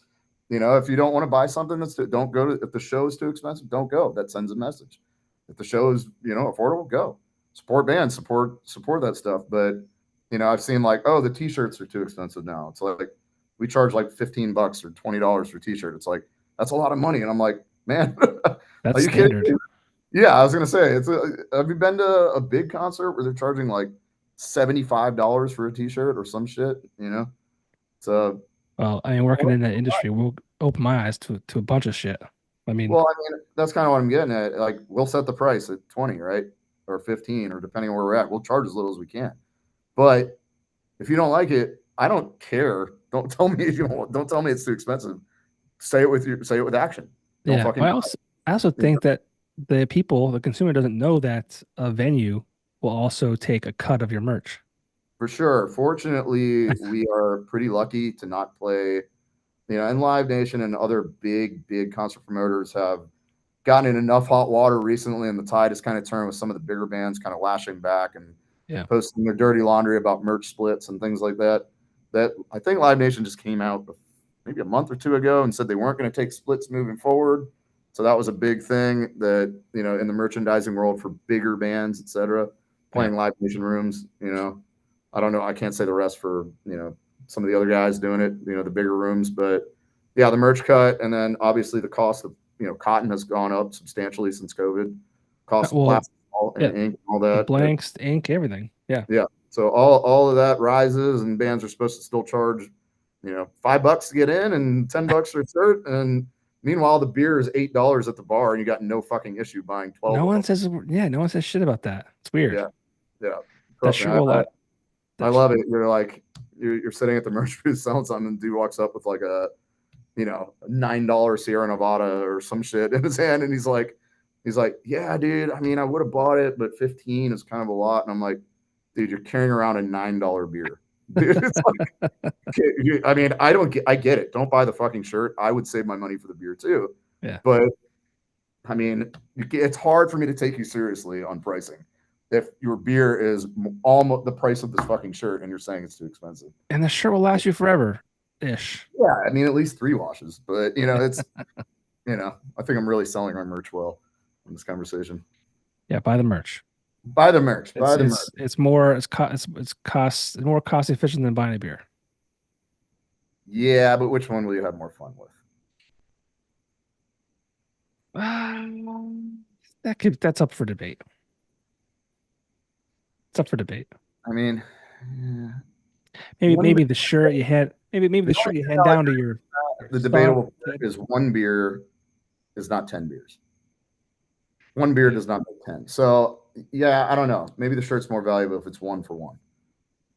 If you don't want to buy something don't go to, if the show is too expensive, don't go. That sends a message. If the show is, affordable, go. Support bands, support that stuff. But, I've seen like, oh, the t-shirts are too expensive now. It's like we charge like $15 or $20 for a t-shirt. It's like, that's a lot of money. And I'm like, man, are That's you kidding standard. me? Yeah, I was gonna say have you been to a big concert where they're charging like $75 for a t-shirt or some shit? So Well, I mean, working in that industry will open my eyes to a bunch of shit. I mean, well, I mean, that's kind of what I'm getting at. Like, we'll set the price at 20, right? Or 15, or depending on where we're at. We'll charge as little as we can. But if you don't like it, I don't care. Don't tell me if you don't tell me it's too expensive. Say it with action. Don't yeah. fucking I also think that the consumer doesn't know that a venue will also take a cut of your merch. For sure. Fortunately, we are pretty lucky to not play, and Live Nation and other big concert promoters have gotten in enough hot water recently, and the tide has kind of turned with some of the bigger bands kind of lashing back and Yeah. posting their dirty laundry about merch splits and things like that. That I think Live Nation just came out maybe a month or two ago and said they weren't going to take splits moving forward. So that was a big thing that, in the merchandising world for bigger bands, etc., Yeah. playing Live Nation rooms. I don't know. I can't say the rest for, some of the other guys doing it, the bigger rooms. But yeah, the merch cut. And then obviously the cost of, cotton has gone up substantially since COVID. Cost of Well, plastic yeah. and ink, all The that. blanks, the ink, everything. Yeah. Yeah. So all of that rises, and bands are supposed to still charge, $5 to get in and $10 for a shirt. And meanwhile, the beer is $8 at the bar, and you got no fucking issue buying 12 No of one them. says, yeah, no one says shit about that. It's weird. Yeah. Yeah. That Trust me. shirt will last. I love it. You're like, you're sitting at the merch booth selling something, and dude walks up with like a $9 Sierra Nevada or some shit in his hand, and he's like, yeah, dude. I mean, I would have bought it, but 15 is kind of a lot. And I'm like, dude, you're carrying around a $9 beer. Dude, it's like, I mean, I get it. Don't buy the fucking shirt. I would save my money for the beer too. Yeah. But I mean, it's hard for me to take you seriously on pricing if your beer is almost the price of this fucking shirt and you're saying it's too expensive. And the shirt will last you forever ish. Yeah, I mean, at least 3 washes. But it's I think I'm really selling our merch well in this conversation. Yeah, buy the merch. Buy the merch. Buy the merch. It's more it's more cost efficient than buying a beer. Yeah, but which one will you have more fun with? That's up for debate. It's up for debate. I mean, Maybe the shirt you had the shirt you hand down to your the son. debatable is one beer is not 10 beers. One beer does not make 10. So yeah, I don't know. Maybe the shirt's more valuable if it's 1 for 1.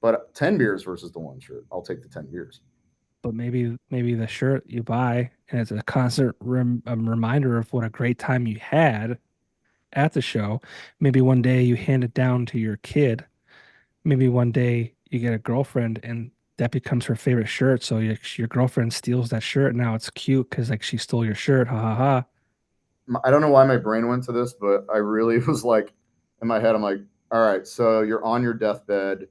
But 10 beers versus the one shirt. I'll take the 10 beers. But maybe the shirt you buy and it's a constant reminder of what a great time you had at the show. Maybe one day you hand it down to your kid. Maybe one day you get a girlfriend and that becomes her favorite shirt. So your girlfriend steals that shirt. Now it's cute because like she stole your shirt. Ha ha ha. I don't know why my brain went to this, but I really was like, in my head, I'm like, all right, so you're on your deathbed.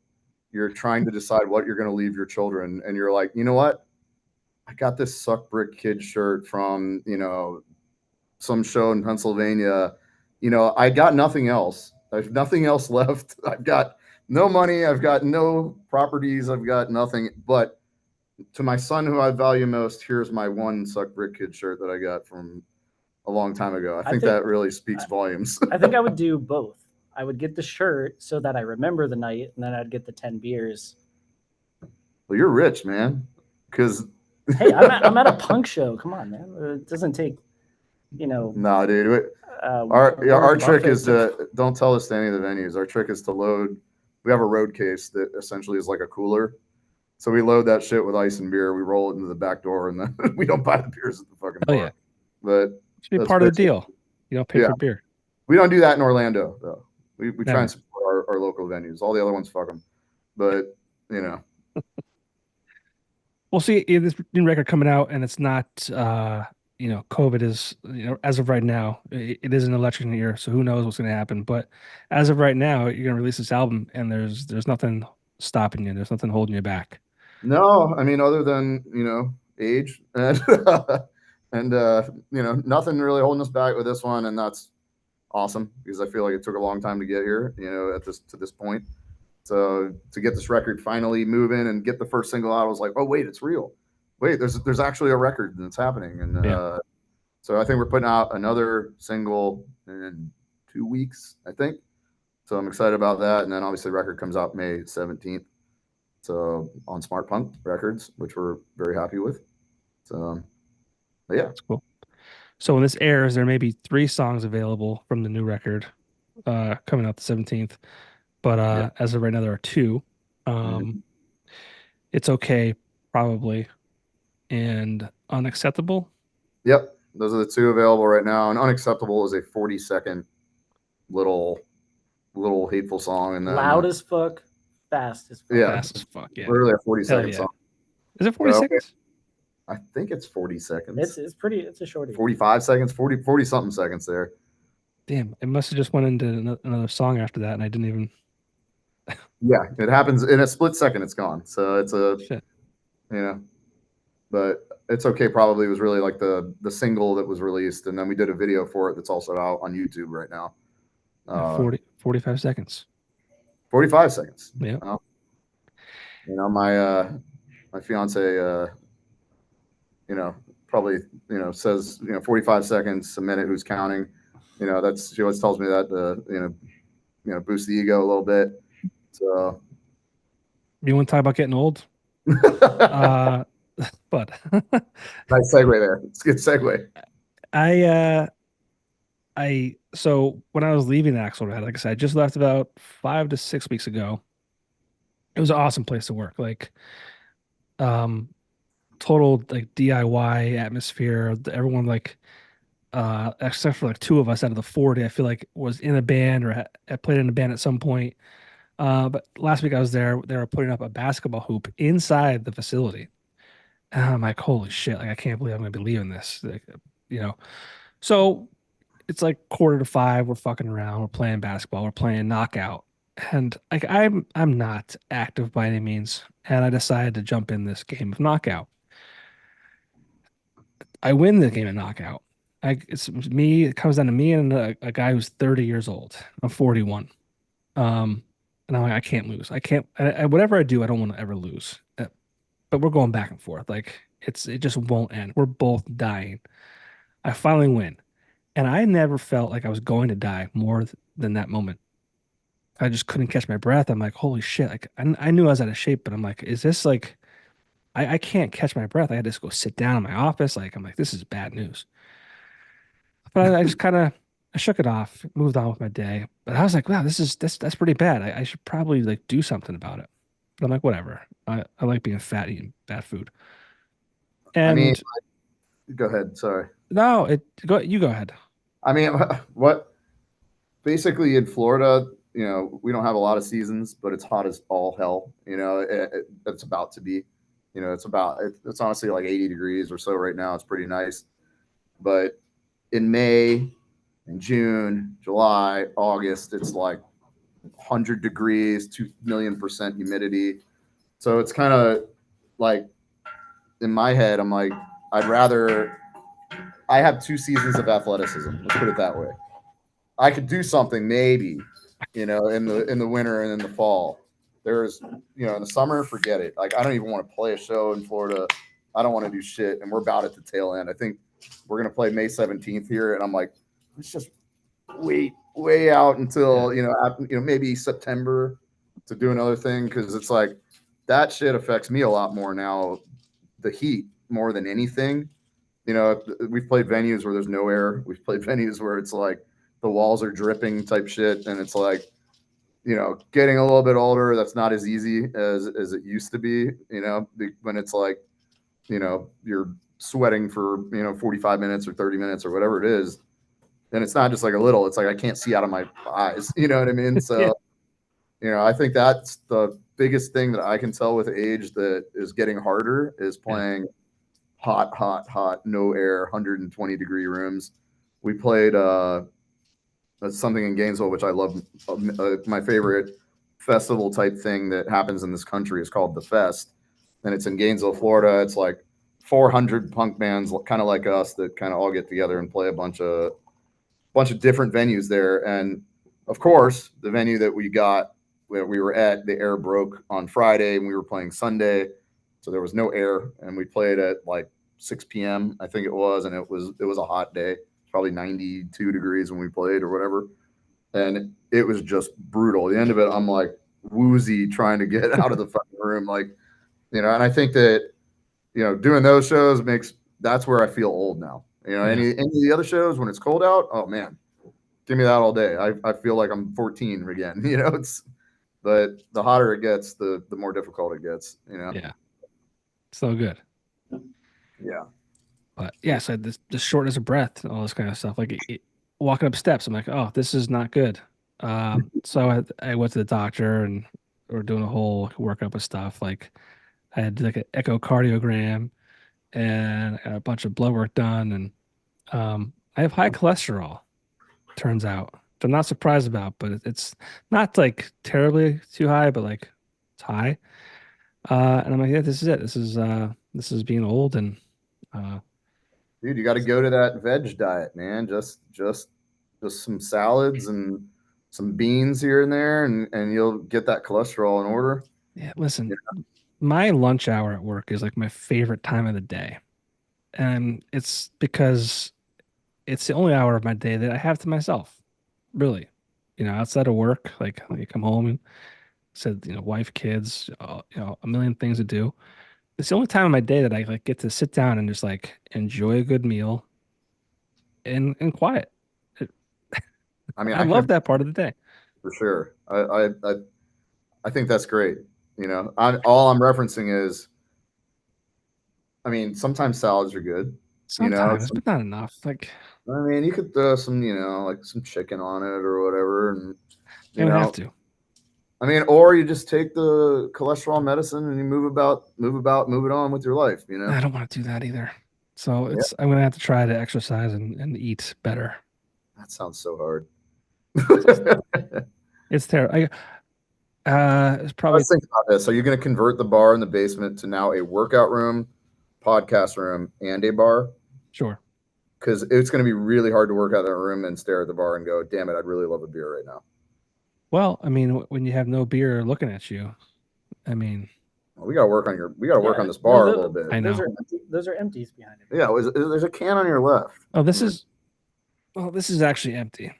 You're trying to decide what you're going to leave your children. And you're like, you know what? I got this Suck Brick Kid shirt from, some show in Pennsylvania. I got nothing else. I have nothing else left. I've got no money. I've got no properties. I've got nothing. But to my son, who I value most, here's my one Suck Brick Kid shirt that I got from a long time ago. I think that really speaks volumes. I think I would do both. I would get the shirt so that I remember the night, and then I'd get the 10 beers. Well, you're rich, man. Because hey, I'm at a punk show. Come on, man. It doesn't take, No, dude. Our trick is to don't tell us to any of the venues. Our trick is to load. We have a road case that essentially is like a cooler. So we load that shit with ice and beer. We roll it into the back door, and then we don't buy the beers at the fucking bar. Yeah. But it should be part of the deal. You don't pay for beer. We don't do that in Orlando, though. We try and support our local venues. All the other ones, fuck them. But, We'll see this new record coming out, and it's not, COVID is, as of right now, it is an election year, so who knows what's going to happen. But as of right now, you're going to release this album, and there's nothing stopping you. There's nothing holding you back. No, I mean, other than, age and, nothing really holding us back with this one. And that's awesome because I feel like it took a long time to get here, to this point. So to get this record finally moving and get the first single out, I was like, oh wait, it's real. Wait, there's actually a record that's happening. And so I think we're putting out another single in 2 weeks, I think. So I'm excited about that. And then obviously the record comes out May 17th. So on Smartpunk Records, which we're very happy with. So but yeah. That's cool. So when this airs, there may be 3 songs available from the new record coming out the 17th. But as of right now, there are 2. It's okay, probably, and Unacceptable. Yep, those are the 2 available right now. And Unacceptable is a 40-second little hateful song, and then loud as fuck, fast as fuck. Yeah, fast as fuck. Yeah, literally a 40-second song. Is it 40 seconds? I think it's 40 seconds. It's a shorty. 45 seconds, 40 something seconds there. Damn, it must have just went into another song after that, and I didn't even. Yeah, it happens in a split second. It's gone. So it's shit. But it's okay. Probably was really like the single that was released, and then we did a video for it that's also out on YouTube right now. 45 seconds. 45 seconds. Yeah. My fiance, probably, says, 45 seconds, a minute, who's counting. She always tells me that to, boost the ego a little bit. So. You want to talk about getting old? But nice segue there. It's a good segue. So when I was leaving Axelrad, like I said, I just left about 5 to 6 weeks ago. It was an awesome place to work. Like, total like DIY atmosphere. Everyone except for like 2 of us out of the 40, I feel like was in a band or had played in a band at some point. But last week I was there. They were putting up a basketball hoop inside the facility. And I'm like, holy shit! Like I can't believe I'm gonna be leaving this. Like, So it's like 4:45. We're fucking around. We're playing basketball. We're playing knockout. And like I'm not active by any means. And I decided to jump in this game of knockout. I win the game of knockout. It's me. It comes down to me and a guy who's 30 years old. I'm 41. And I'm like, I can't lose. I can't. Whatever I do, I don't want to ever lose. But we're going back and forth. Like it just won't end. We're both dying. I finally win, and I never felt like I was going to die more than that moment. I just couldn't catch my breath. I'm like, holy shit! Like I knew I was out of shape, but I'm like, is this like? I can't catch my breath. I had to just go sit down in my office. Like I'm like, this is bad news. But I just kind of I shook it off, moved on with my day. But I was like, wow, that's pretty bad. I should probably like do something about it. But I'm like, whatever. I like being fat, eating bad food. I mean, And go ahead. Sorry. no, you go ahead. I mean, what basically in Florida, we don't have a lot of seasons, but it's hot as all hell. It's about to be. It's honestly like 80 degrees or so right now. It's pretty nice. But in May, in June, July, August, it's like 100 degrees, 2,000,000% humidity. So it's kind of like in my head, I'm like, I have 2 seasons of athleticism. Let's put it that way. I could do something maybe, in the winter and in the fall. There's, in the summer, forget it. Like I don't even want to play a show in Florida. I don't want to do shit, and we're about at the tail end. I think we're gonna play May 17th here, and I'm like, let's just wait way out until maybe September to do another thing because it's like that shit affects me a lot more now. The heat more than anything. We've played venues where there's no air. We've played venues where it's like the walls are dripping type shit, and it's like, getting a little bit older. That's not as easy as it used to be. When it's like, you're sweating for 45 minutes or 30 minutes or whatever it is, and it's not just like a little. It's like I can't see out of my eyes. You know what I mean? So, Yeah. I think that's the biggest thing that I can tell with age that is getting harder is playing hot, no air, 120-degree rooms. We played something in Gainesville, which I love. My favorite festival type thing that happens in this country is called the Fest, and it's in Gainesville, Florida. It's like 400 punk bands, kind of like us, that kind of all get together and play a bunch of different venues there. And of course, the venue that where we were at, the air broke on Friday, and we were playing Sunday, so there was no air, and we played at like 6 p.m. I think it was, and it was a hot day, probably 92 degrees when we played or whatever, and it was just brutal. At the end of it, I'm like woozy trying to get out of the fucking room, like, and I think that doing those shows that's where I feel old now. Any of the other shows when it's cold out, oh man, give me that all day. I feel like I'm 14 again. But the hotter it gets, the more difficult it gets. Yeah. So good. Yeah. But yeah, so the shortness of breath, all this kind of stuff. Like walking up steps, I'm like, oh, this is not good. So I went to the doctor and we're doing a whole workup of stuff. Like I had like an echocardiogram and I got a bunch of blood work done, and I have high cholesterol. Turns out, which I'm not surprised about, but it's not like terribly too high, but like it's high. And I'm like, yeah, this is it. This is being old, and Dude, you got to go to that veg diet, man. Just some salads and some beans here and there, and you'll get that cholesterol in order. yeah, listen, my lunch hour at work is like my favorite time of the day. And it's because it's the only hour of my day that I have to myself, really. Outside of work, like you come home and said, wife, kids, a million things to do. It's the only time of my day that I like get to sit down and just like enjoy a good meal and quiet. I mean, I I can love that part of the day. for sure. I think that's great. All I'm referencing is, I mean, sometimes salads are good. Sometimes, but not enough. Like, I mean, you could throw some, like some chicken on it or whatever, and I you would have know, to. I mean, or you just take the cholesterol medicine and you move it on with your life. I don't want to do that either. So Yeah, I'm gonna have to try to exercise and eat better. that sounds so hard. It's terrible. It's probably Let's think about this. So you're going to convert the bar in the basement to now a workout room, podcast room, and a bar? sure. Because it's going to be really hard to work out that room and stare at the bar and go, damn it, I'd really love a beer right now. Well, I mean, when you have no beer looking at you, I mean, Well, we got to work on this No, bar a little bit. I know. Those are empties behind it. Yeah, there's a can on your left. Oh, this is actually empty.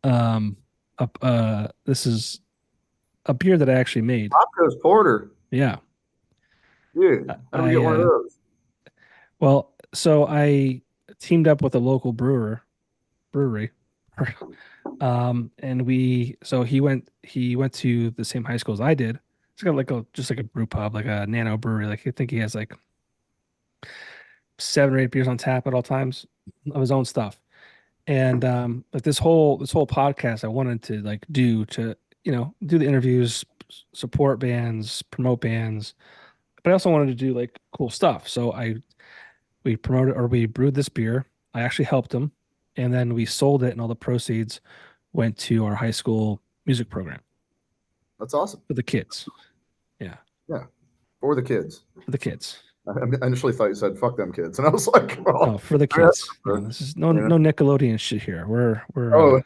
Um this is a beer that I actually made. Popko's Porter. Yeah. Dude, how do we get one of those? Well, so I teamed up with a local brewery And he went to the same high school as I did. It's got like just like a brew pub, like a nano brewery. Like I think he has like 7 or 8 beers on tap at all times of his own stuff. And like this whole podcast I wanted to like do to, do the interviews, support bands, promote bands, but I also wanted to do like cool stuff. So we brewed this beer. I actually helped him, and then we sold it, and all the proceeds went to our high school music program That's awesome. for the kids. Yeah, for the kids. For the kids. I initially thought you said "fuck them kids," and I was like, "Oh, No, for the kids. No, this is no Nickelodeon shit here. We're Oh,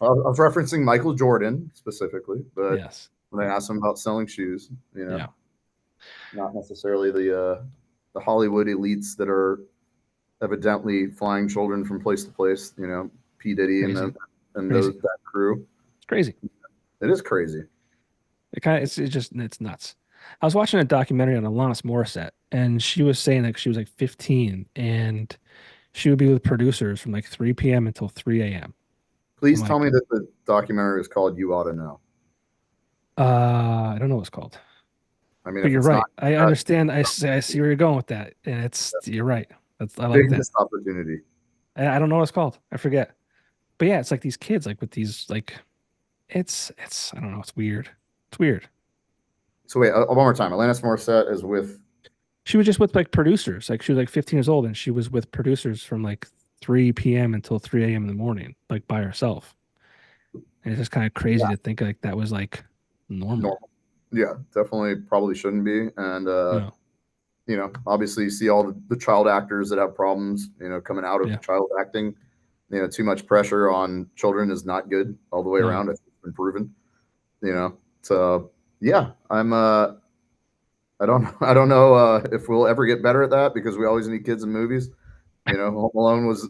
I was referencing Michael Jordan specifically, but yes. when I asked him about selling shoes, Yeah. not necessarily the Hollywood elites that are evidently flying children from place to place. P Diddy Crazy. and Crazy. that crew. It's crazy. It is crazy. It's nuts. I was watching a documentary on Alanis Morissette, and she was saying that she was like 15, and she would be with producers from like 3 p.m. until 3 a.m. Please tell me that the documentary is called "You Ought to Know." I don't know what it's called. I mean, but you're right. I understand. I see where you're going with that, and you're right. I like that opportunity. I don't know what it's called. I forget. But yeah, it's like these kids, like with these, like it's I don't know. It's weird. It's weird. So wait, one more time. Alanis Morissette is with. She was just with like producers. Like she was like 15 years old, and she was with producers from like 3 p.m. until 3 a.m. in the morning, like by herself. And it's just kind of crazy to think like that was like normal. Yeah, definitely probably shouldn't be. And, obviously you see all the child actors that have problems, coming out of child acting. Too much pressure on children is not good all the way around. It's been proven, So, yeah, I don't know if we'll ever get better at that because we always need kids in movies. Home Alone was,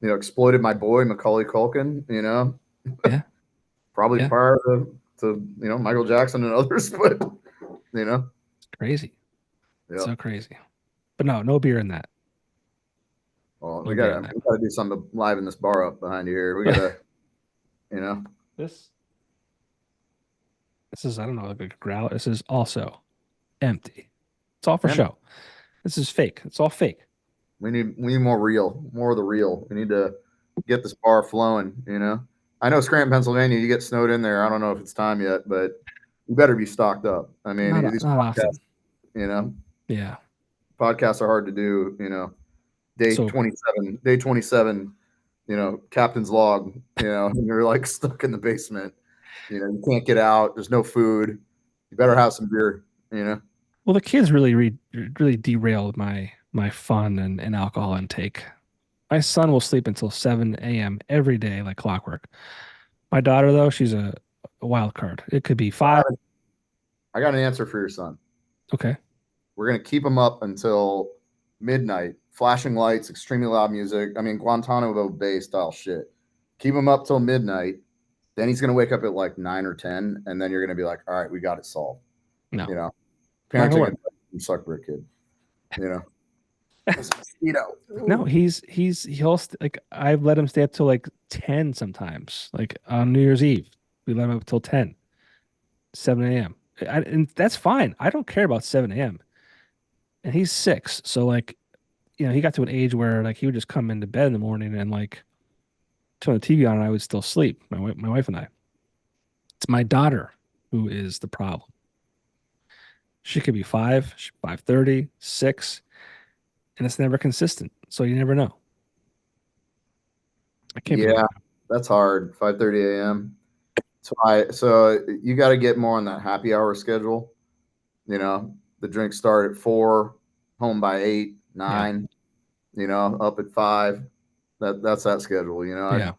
exploited my boy Macaulay Culkin. Yeah, probably prior to Michael Jackson and others, but it's crazy. Yeah, so crazy. But no beer in that. Well, we gotta do something to liven this bar up behind you here. We gotta, This is I don't know, like a growler. This is also empty. It's all for show. This is fake. It's all fake. We need more of the real. We need to get this bar flowing. I know Scranton, Pennsylvania. You get snowed in there. I don't know if it's time yet, but you better be stocked up. I mean, these podcasts, often. Yeah. Podcasts are hard to do. Day 27. Captain's log. And you're like stuck in the basement. You can't get out. There's no food. You better have some beer. Well, the kids really derailed my fun and alcohol intake. My son will sleep until 7 a.m. every day, like clockwork. My daughter, though, she's a wild card. It could be 5. I got an answer for your son. Okay. We're going to keep him up until midnight. Flashing lights, extremely loud music. I mean, Guantanamo Bay style shit. Keep him up till midnight. Then he's going to wake up at like 9 or 10. And then you're going to be like, all right, we got it solved. No. Parenting a suck brick kid. No, he'll like I've let him stay up till like 10 sometimes. Like on New Year's Eve, we let him up till 10, 7 a.m. And that's fine. I don't care about 7 a.m. And he's 6, so like, he got to an age where like he would just come into bed in the morning and like turn the TV on, and I would still sleep. My wife and I. It's my daughter who is the problem. She could be 5, 5:30, 6. And it's never consistent, so you never know. I can't. Yeah, that's hard. 5:30 a.m. So you got to get more on that happy hour schedule. The drinks start at 4, home by 8, 9. Up at 5. That's that schedule. Yeah.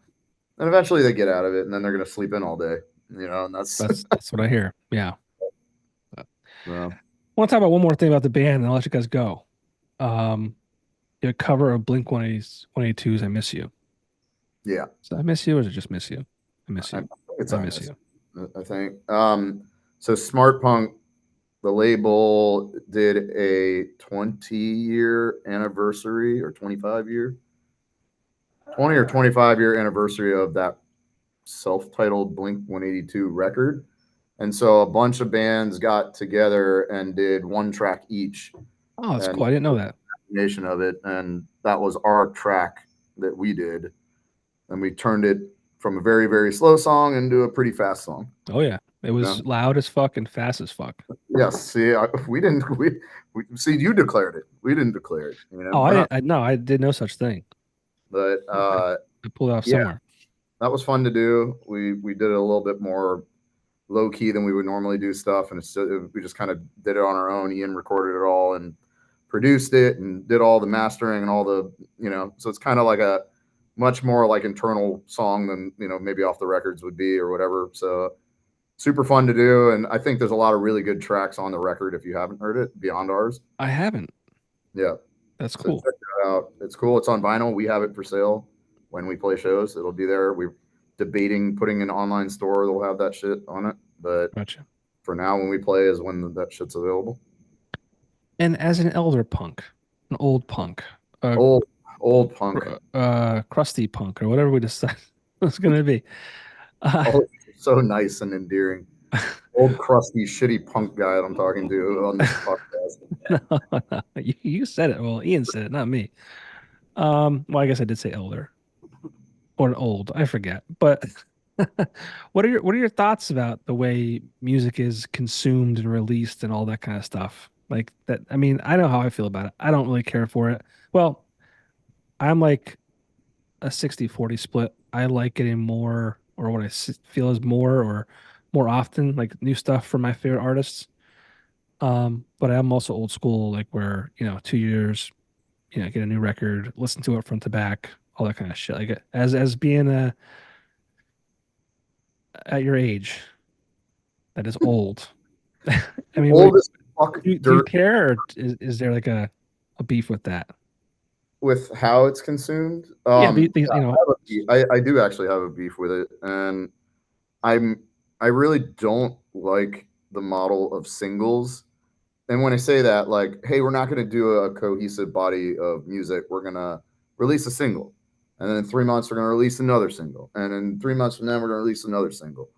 And eventually they get out of it, and then they're gonna sleep in all day. And that's what I hear. Yeah. Well, I want to talk about one more thing about the band, and I'll let you guys go. Your cover of Blink-182's "I Miss You." Yeah. So I miss you, or is it just miss you? I miss you. I miss you. I think. So Smartpunk, the label, did a 20-year anniversary or 25-year 20 or 25 year anniversary of that self-titled Blink 182 record. And so a bunch of bands got together and did one track each. Oh, that's And cool. I didn't know that. nation of it, and that was our track that we did, and we turned it from a very, very slow song into a pretty fast song. Oh yeah, it was loud as fuck and fast as fuck. Yes, see, we didn't we see, you declared it, we didn't declare it, Oh, I did no such thing. but I pulled it off yeah, somewhere. that was fun to do. We did it a little bit more low key than we would normally do stuff, and we just kind of did it on our own. Ian recorded it all and produced it and did all the mastering and all the, so it's kind of like a much more like internal song than, maybe off the records would be or whatever. So super fun to do. And I think there's a lot of really good tracks on the record. If you haven't heard it, beyond ours. I haven't. Yeah. That's So cool. check that out. It's cool. It's on vinyl. We have it for sale when we play shows. It'll be there. We're debating putting an online store that'll have that shit on it. But Gotcha. for now, when we play is when that shit's available. And as an elder punk, an old punk, old punk, crusty punk, or whatever we decide it's going to be. So nice and endearing. Old crusty shitty punk guy that I'm talking to on this podcast. No, you said it. Well, Ian said it, not me. Well, I guess I did say elder or old. I forget. But what are your thoughts about the way music is consumed and released and all that kind of stuff? Like that. I mean, I know how I feel about it. I don't really care for it. Well, I'm like a 60-40 split. I like getting more, or what I feel is more often, like new stuff from my favorite artists. But I'm also old school, like where, 2 years, get a new record, listen to it front to back, all that kind of shit. Like as being at your age that is old. I mean, old as fuck. Do you care, or is there like a beef with that? With how it's consumed? Yeah, I do actually have a beef with it, and I really don't like the model of singles. And when I say that, like, hey, we're not going to do a cohesive body of music. We're going to release a single. And then in 3 months, we're going to release another single. And in 3 months from then, we're going to release another single.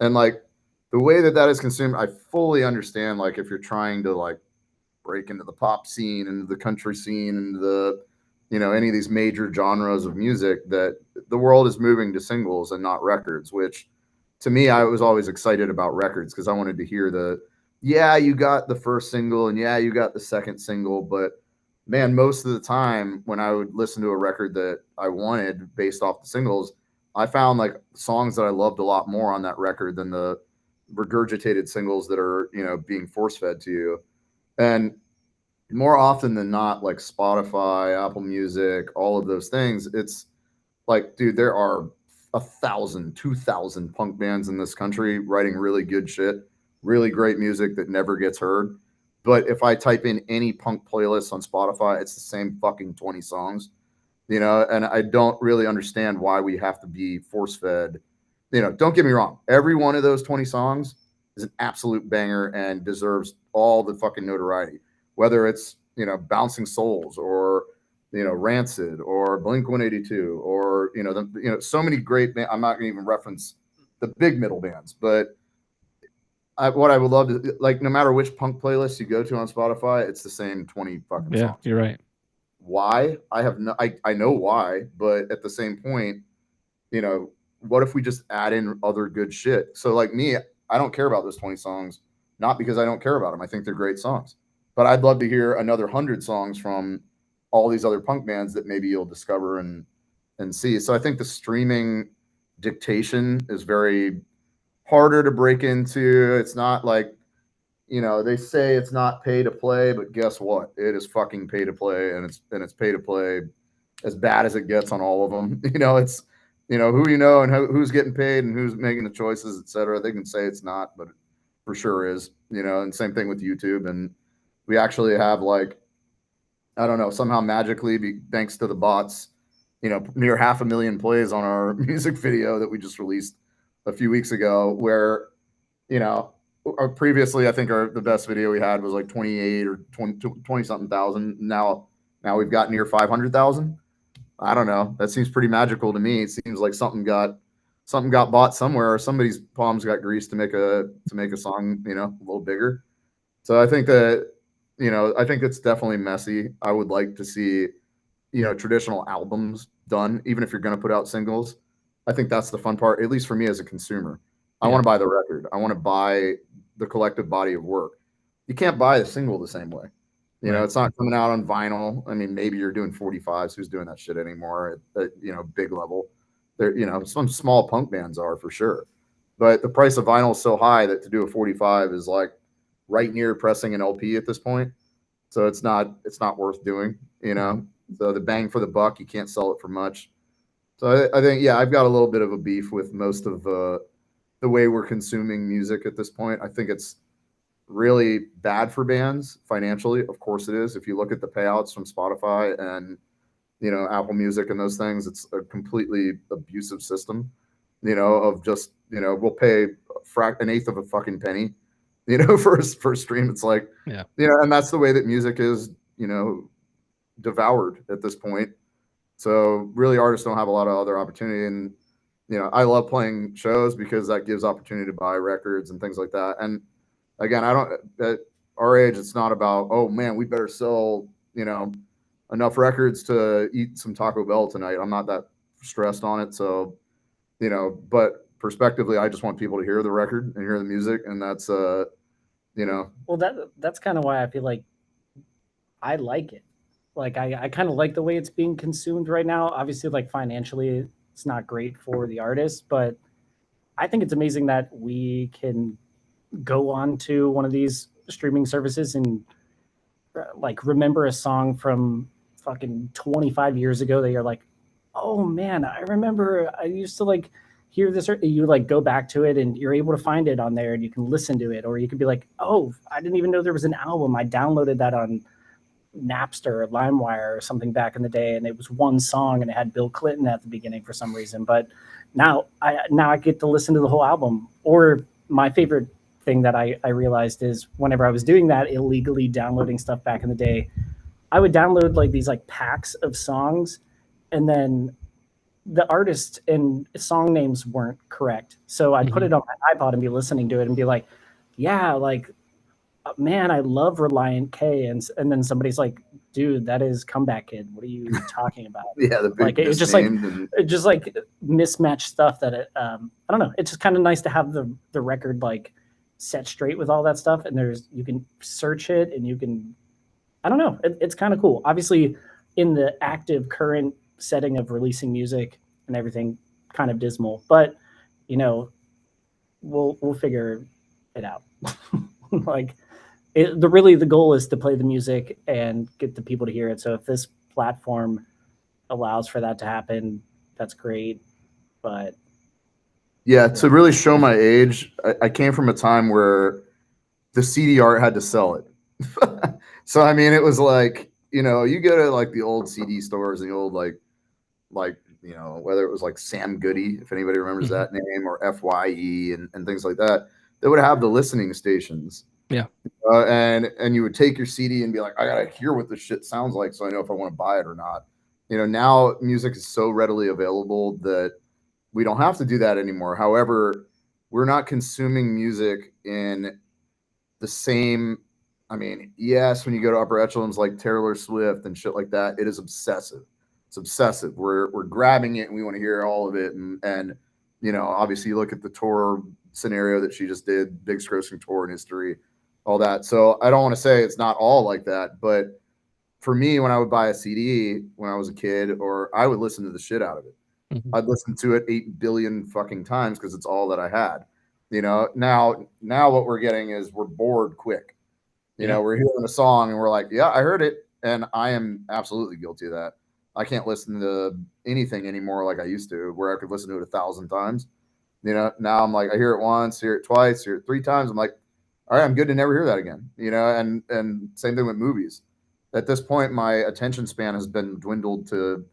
And like the way that is consumed, I fully understand. Like if you're trying to like break into the pop scene, into the country scene, into the, any of these major genres of music, that the world is moving to singles and not records, which to me, I was always excited about records because I wanted to hear you got the first single and you got the second single. But man, most of the time when I would listen to a record that I wanted based off the singles, I found like songs that I loved a lot more on that record than the regurgitated singles that are, being force fed to you. And more often than not, like Spotify, Apple Music, all of those things, it's like, dude, there are 1,000, 2,000 punk bands in this country writing really good shit, really great music that never gets heard. But if I type in any punk playlist on Spotify, it's the same fucking 20 songs, and I don't really understand why we have to be force fed. Don't get me wrong. Every one of those 20 songs is an absolute banger and deserves all the fucking notoriety, whether it's, Bouncing Souls or, Rancid or Blink 182 or, so many great bands. I'm not going to even reference the big middle bands, but what I would love to, like, no matter which punk playlist you go to on Spotify, it's the same 20 fucking songs. You're right. Why? I know why, but at the same point, what if we just add in other good shit? So like me, I don't care about those 20 songs, not because I don't care about them. I think they're great songs, but I'd love to hear another 100 songs from all these other punk bands that maybe you'll discover and see. So I think the streaming dictation is very harder to break into. It's not like, they say it's not pay to play, but guess what? It is fucking pay to play, and it's pay to play as bad as it gets on all of them. It's, who and who's getting paid and who's making the choices, etc. They can say it's not, but it for sure is, and same thing with YouTube. And we actually have, like, I don't know, somehow magically, thanks to the bots, near 500,000 plays on our music video that we just released a few weeks ago, where, previously, I think the best video we had was like 28 or 20 something thousand. Now we've got near 500,000. I don't know. That seems pretty magical to me. It seems like something got bought somewhere, or somebody's palms got greased to make a song, a little bigger. So I think that, I think it's definitely messy. I would like to see, traditional albums done, even if you're going to put out singles. I think that's the fun part, at least for me as a consumer. I Yeah. want to buy the record. I want to buy the collective body of work. You can't buy a single the same way. Right. It's not coming out on vinyl. I mean, maybe you're doing 45s. Who's doing that shit anymore at big level? There, some small punk bands are for sure. But the price of vinyl is so high that to do a 45 is like right near pressing an LP at this point. So it's not worth doing, So the bang for the buck, you can't sell it for much. So I think, yeah, I've got a little bit of a beef with most of the way we're consuming music at this point. I think it's really bad for bands financially. Of course it is. If you look at the payouts from Spotify and, Apple Music and those things, it's a completely abusive system, of just, we'll pay an eighth of a fucking penny, for a stream. It's like, Yeah. and that's the way that music is, devoured at this point. So really artists don't have a lot of other opportunity. And, I love playing shows because that gives opportunity to buy records and things like that. And again, I don't, at our age, it's not about, oh man, we better sell, enough records to eat some Taco Bell tonight. I'm not that stressed on it. So, but prospectively, I just want people to hear the record and hear the music. And that's, Well, that's kind of why I feel like I like it. Like I kind of like the way it's being consumed right now. Obviously, like financially, it's not great for the artist, but I think it's amazing that we can go on to one of these streaming services and like remember a song from fucking 25 years ago that you're like, oh man, I remember I used to like hear this, or you like go back to it and you're able to find it on there and you can listen to it, or you could be like, oh, I didn't even know there was an album. I downloaded that on Napster or LimeWire or something back in the day, and it was one song and it had Bill Clinton at the beginning for some reason. But now I get to listen to the whole album. Or my favorite thing that I realized is whenever I was doing that illegally downloading stuff back in the day, I would download like these like packs of songs, and then the artist and song names weren't correct. So I'd put it on my iPod and be listening to it and be like, yeah, like man, I love Reliant K, and then somebody's like, dude, that is Comeback Kid. What are you talking about? yeah, the big Like it's just like mismatched stuff that I don't know. It's just kind of nice to have the record like set straight with all that stuff, and you can search it and you can, I don't know, it's kind of cool. Obviously, in the active current setting of releasing music and everything, kind of dismal, but we'll figure it out. Like the goal is to play the music and get the people to hear it. So if this platform allows for that to happen, that's great. But yeah, to really show my age, I came from a time where the CD art had to sell it. So I mean, it was like, you go to like the old CD stores and the old like whether it was like Sam Goody, if anybody remembers that name, or FYE and things like that, they would have the listening stations. Yeah. And you would take your CD and be like, I gotta hear what this shit sounds like so I know if I want to buy it or not. Now music is so readily available that we don't have to do that anymore. However, we're not consuming music in the same. I mean, yes, when you go to upper echelons like Taylor Swift and shit like that, it is obsessive. It's obsessive. We're grabbing it and we want to hear all of it. And obviously you look at the tour scenario that she just did, biggest grossing tour in history, all that. So I don't want to say it's not all like that, but for me, when I would buy a CD when I was a kid, or I would listen to the shit out of it. I'd listen to it 8 billion fucking times because it's all that I had. Now what we're getting is we're bored quick. We're hearing a song and we're like, yeah, I heard it. And I am absolutely guilty of that. I can't listen to anything anymore like I used to, where I could listen to it 1,000 times. Now I'm like, I hear it once, hear it twice, hear it 3 times. I'm like, all right, I'm good to never hear that again. And same thing with movies. At this point, my attention span has been dwindled to,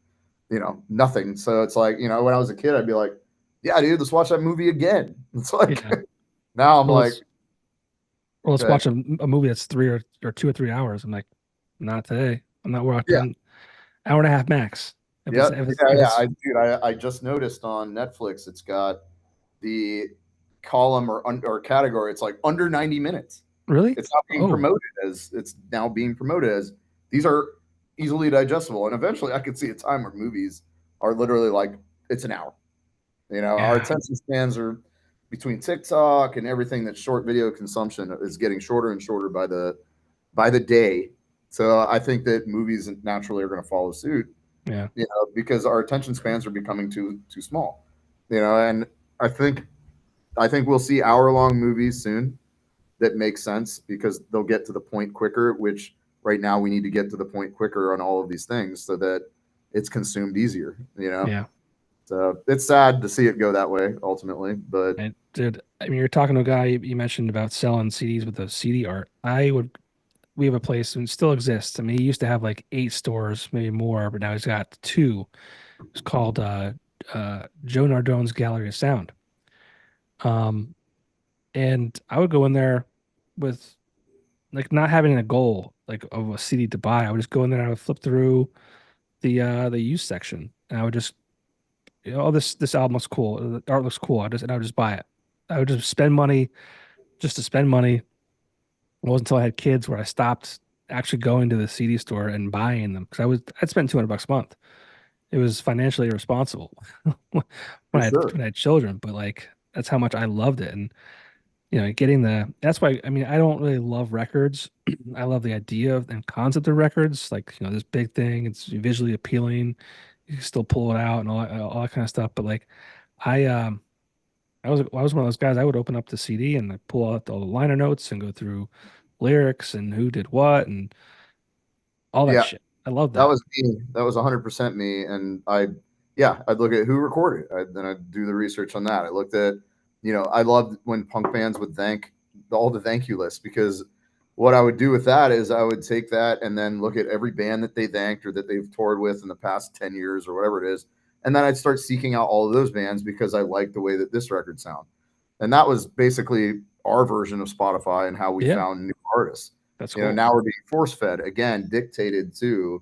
nothing. So it's like, when I was a kid, I'd be like, yeah, dude, let's watch that movie again. It's like, now I'm like, let's watch a movie that's 3 or 2 or 3 hours. I'm like, not today. I'm not watching. Yeah. Hour and a half max. Yeah, If yeah, yeah. it's I just noticed on Netflix, it's got the column or category. It's like under 90 minutes. really, It's not being oh promoted as it's now being promoted as these are easily digestible. And eventually, I could see a time where movies are literally like it's an hour. Our yeah, attention spans are between TikTok and everything that short video consumption is getting shorter and shorter by the day. So I think that movies naturally are going to follow suit, yeah, because our attention spans are becoming too small. And I think I think we'll see hour-long movies soon that make sense because they'll get to the point quicker, which right now we need to get to the point quicker on all of these things so that it's consumed easier. yeah. So it's sad to see it go that way ultimately, but And dude, I mean, you're talking to a guy you mentioned about selling CDs with the CD art. We have a place and it still exists. I mean, he used to have like 8 stores, maybe more, but now he's got two. It's called Joe Nardone's Gallery of Sound. Um, and I would go in there with like not having a goal like of a CD to buy. I would just go in there and I would flip through the used section and I would just oh this album looks cool. The art looks cool. I would just buy it. I would just spend money just to spend money. It wasn't until I had kids where I stopped actually going to the CD store and buying them because I'd spend $200 a month. It was financially irresponsible when for sure. I had children, but like that's how much I loved it. And getting that's why I mean I don't really love records. I love the idea of and concept of records, like this big thing. It's visually appealing. You can still pull it out and all that kind of stuff. But like I I was one of those guys. I would open up the CD and like pull out all the liner notes and go through lyrics and who did what and all that Yeah, shit. I love that that. was me. That was 100% me. And I'd look at who recorded it. Then I'd do the research on that. I looked at, I loved when punk bands would thank all the thank you lists because what I would do with that is I would take that and then look at every band that they thanked or that they've toured with in the past 10 years or whatever it is. And then I'd start seeking out all of those bands because I liked the way that this record sound. And that was basically our version of Spotify and how we Yeah, found new artists. that's cool. Now we're being force fed again, dictated to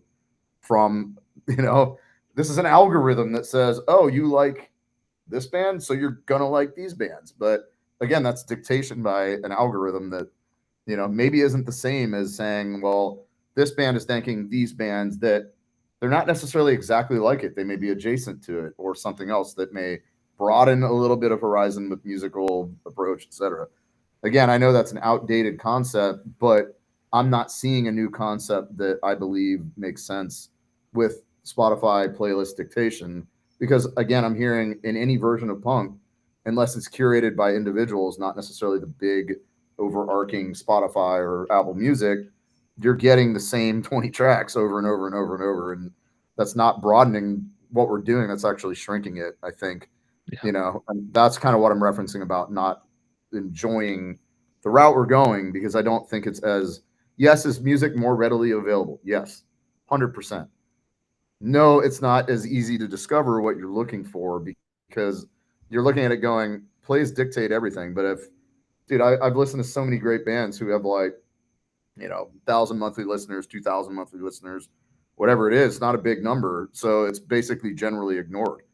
from this is an algorithm that says, oh, you like this band, so you're gonna like these bands. But again, that's dictation by an algorithm that maybe isn't the same as saying, well, this band is thanking these bands that they're not necessarily exactly like it. They may be adjacent to it or something else that may broaden a little bit of horizon with musical approach, etc. Again, I know that's an outdated concept, but I'm not seeing a new concept that I believe makes sense with Spotify playlist dictation because again, I'm hearing in any version of punk, unless it's curated by individuals, not necessarily the big overarching Spotify or Apple Music, you're getting the same 20 tracks over and over and over and over. And that's not broadening what we're doing. That's actually shrinking it, I think. Yeah. And that's kind of what I'm referencing about not enjoying the route we're going because I don't think it's as yes, is music more readily available? Yes, 100%. No, it's not as easy to discover what you're looking for because you're looking at it going, plays dictate everything. But dude, I've listened to so many great bands who have like, 1,000 monthly listeners, 2,000 monthly listeners, whatever it is, it's not a big number. So it's basically generally ignored. Yeah.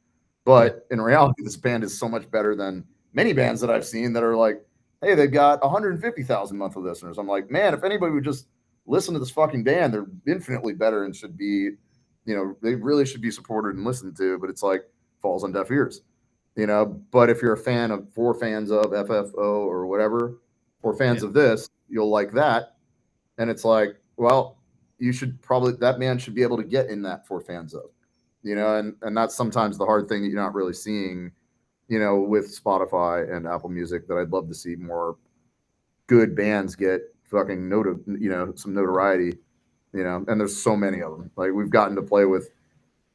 But in reality, this band is so much better than many bands that I've seen that are like, hey, they've got 150,000 monthly listeners. I'm like, man, if anybody would just listen to this fucking band, they're infinitely better and should be, they really should be supported and listened to. But it's like falls on deaf ears, But if you're a fan of four fans of FFO or whatever, or fans Yeah. of this, you'll like that. And it's like, well, you should probably that man should be able to get in that four fans of, and that's sometimes the hard thing that you're not really seeing with Spotify and Apple Music that I'd love to see more good bands get fucking some notoriety, and there's so many of them. Like we've gotten to play with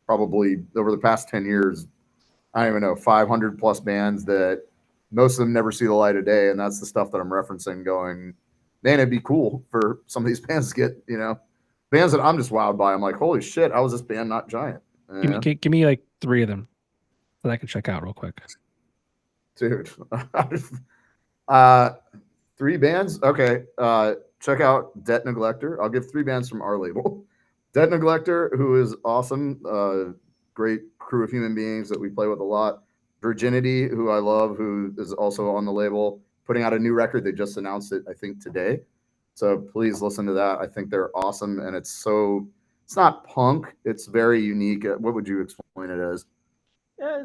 probably over the past 10 years, I don't even know, 500 plus bands that most of them never see the light of day. And that's the stuff that I'm referencing going, man, it'd be cool for some of these bands to get, bands that I'm just wowed by. I'm like, holy shit, how is this band not giant? Give me like 3 of them that I can check out real quick. Dude. uh 3 bands. Okay. Check out Debt Neglector. I'll give 3 bands from our label. Debt Neglector, who is awesome. great crew of human beings that we play with a lot. Virginity, who I love, who is also on the label, putting out a new record. They just announced it, I think, today. So please listen to that. I think they're awesome, and it's not punk. It's very unique. What would you explain it as? Yeah,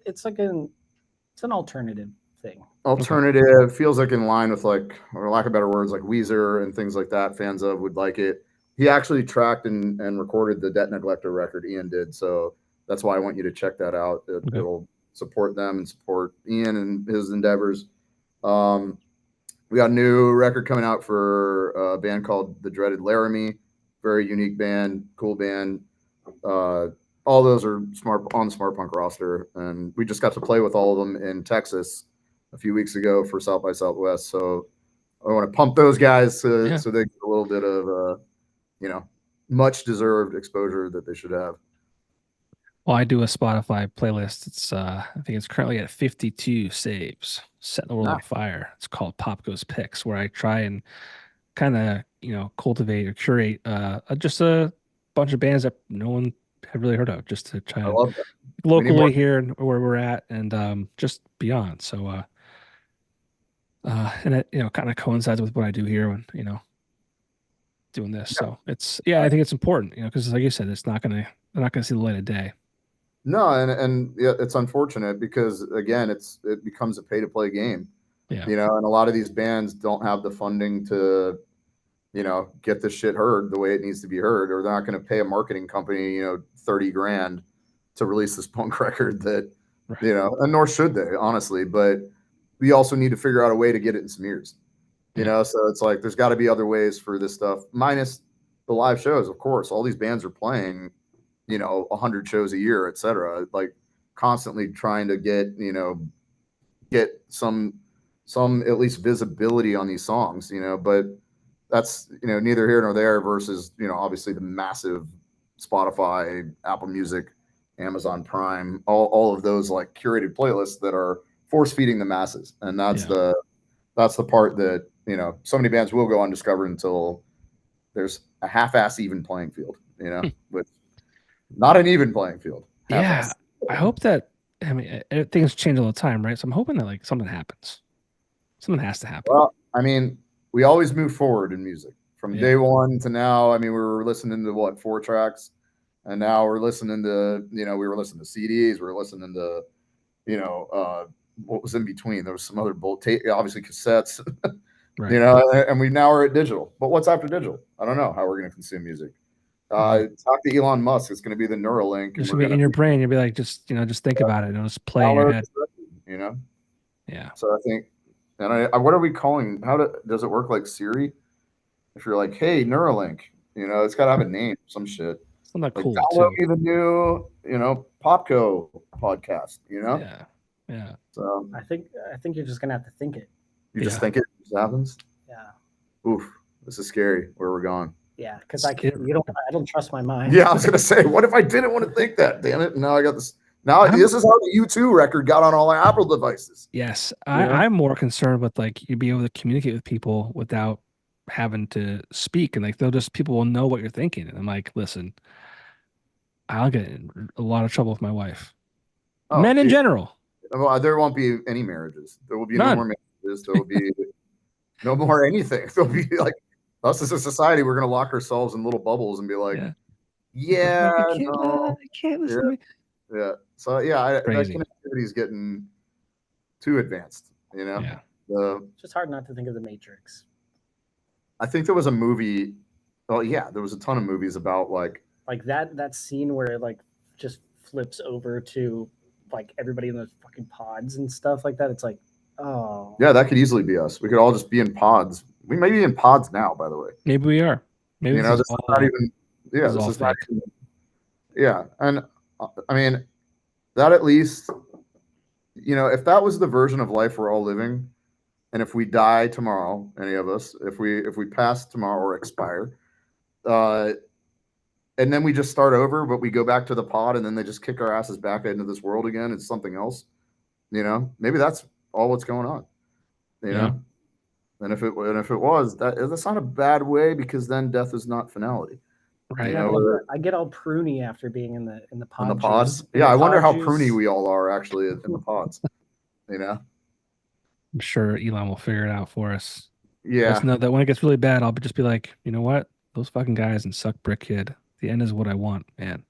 it's like it's an alternative thing. Alternative, feels like in line with, like, or lack of better words, like Weezer and things like that. Fans of would like it. He actually tracked and recorded the Debt Neglector record. Ian did, so that's why I want you to check that out. It'll support them and support Ian and his endeavors. We got a new record coming out for a band called The Dreaded Laramie. Very unique band, cool band. All those are on the Smartpunk roster, and we just got to play with all of them in Texas a few weeks ago for South by Southwest. So I want to pump those guys so they get a little bit of much deserved exposure that they should have. Well, I do a Spotify playlist. It's I think it's currently at 52 saves, setting the world on fire. It's called Popko's Picks, where I try and kind of cultivate or curate just a bunch of bands that no one had really heard of, just to try and locally here where we're at and just beyond. So and it kind of coincides with what I do here when doing this. So it's I think it's important, because like you said, they're not gonna see the light of day. No, and it's unfortunate because, again, it becomes a pay to play game. Yeah. And a lot of these bands don't have the funding to get this shit heard the way it needs to be heard, or they're not going to pay a marketing company $30,000 to release this punk record that and nor should they, honestly. But we also need to figure out a way to get it in some ears. So it's like there's got to be other ways for this stuff, minus the live shows. Of course, all these bands are playing 100 shows a year, etc. Like constantly trying to get some at least visibility on these songs, but that's neither here nor there versus obviously the massive Spotify, Apple Music, Amazon Prime, all of those like curated playlists that are force feeding the masses. And that's the part that so many bands will go undiscovered until there's a half-ass even playing field, with not an even playing field. Yeah, I hope that. I mean, things change all the time, right? So I'm hoping that like something happens. Something has to happen. Well, I mean, we always move forward in music from day one to now. I mean, we were listening to 4 tracks, and now we're listening to we were listening to CDs. We were listening to what was in between. There was some other obviously cassettes, right. And we now are at digital. But what's after digital? I don't know how we're going to consume music. Talk to Elon Musk. It's going to be the Neuralink. It's going to be in your brain. You'll be like, just think about it. It'll just play in your head. Yeah. So I think, and what are we calling? Does it work like Siri? If you're like, hey, Neuralink, it's got to have a name, some shit. Something like cool. Download me the new, Popko podcast. Yeah. So I think you're just gonna have to think it. You just think it just happens. Yeah. Oof, this is scary. Where we're going. Yeah, because I don't trust my mind. Yeah, I was gonna say, what if I didn't want to think that? Damn it! Now I got this. Now this is how the U2 record got on all our Apple devices. Yes, I'm more concerned with like you be able to communicate with people without having to speak, and like people will know what you're thinking. And I'm like, listen, I'll get in a lot of trouble with my wife. Men in general. Well, there won't be any marriages. There will be no more marriages. There will be no more anything. There'll be like us as a society. We're gonna lock ourselves in little bubbles and be like, I can't listen to me. Yeah. So that connectivity is getting too advanced. Yeah. It's just hard not to think of The Matrix. I think there was a movie. Well, yeah, there was a ton of movies about like that scene where it like just flips over to like everybody in those fucking pods and stuff like that. It's like, oh yeah, that could easily be us. We could all just be in pods. We may be in pods now, by the way. Maybe we are. Maybe this is not even. Yeah, this is not even. Yeah, and I mean, that at least, if that was the version of life we're all living, and if we die tomorrow, any of us, if we pass tomorrow or expire, and then we just start over, but we go back to the pod, and then they just kick our asses back into this world again. It's something else, maybe that's all what's going on, And if it was that's not a bad way, because then death is not finality. Right. I get all pruny after being in the pod in the juice. pods. In Yeah, the I wonder pod how juice. pruny we all are actually in the pods. I'm sure Elon will figure it out for us. Yeah. Just know that when it gets really bad, I'll just be like, you know what? Those fucking guys and suck brick kid. The end is what I want, man.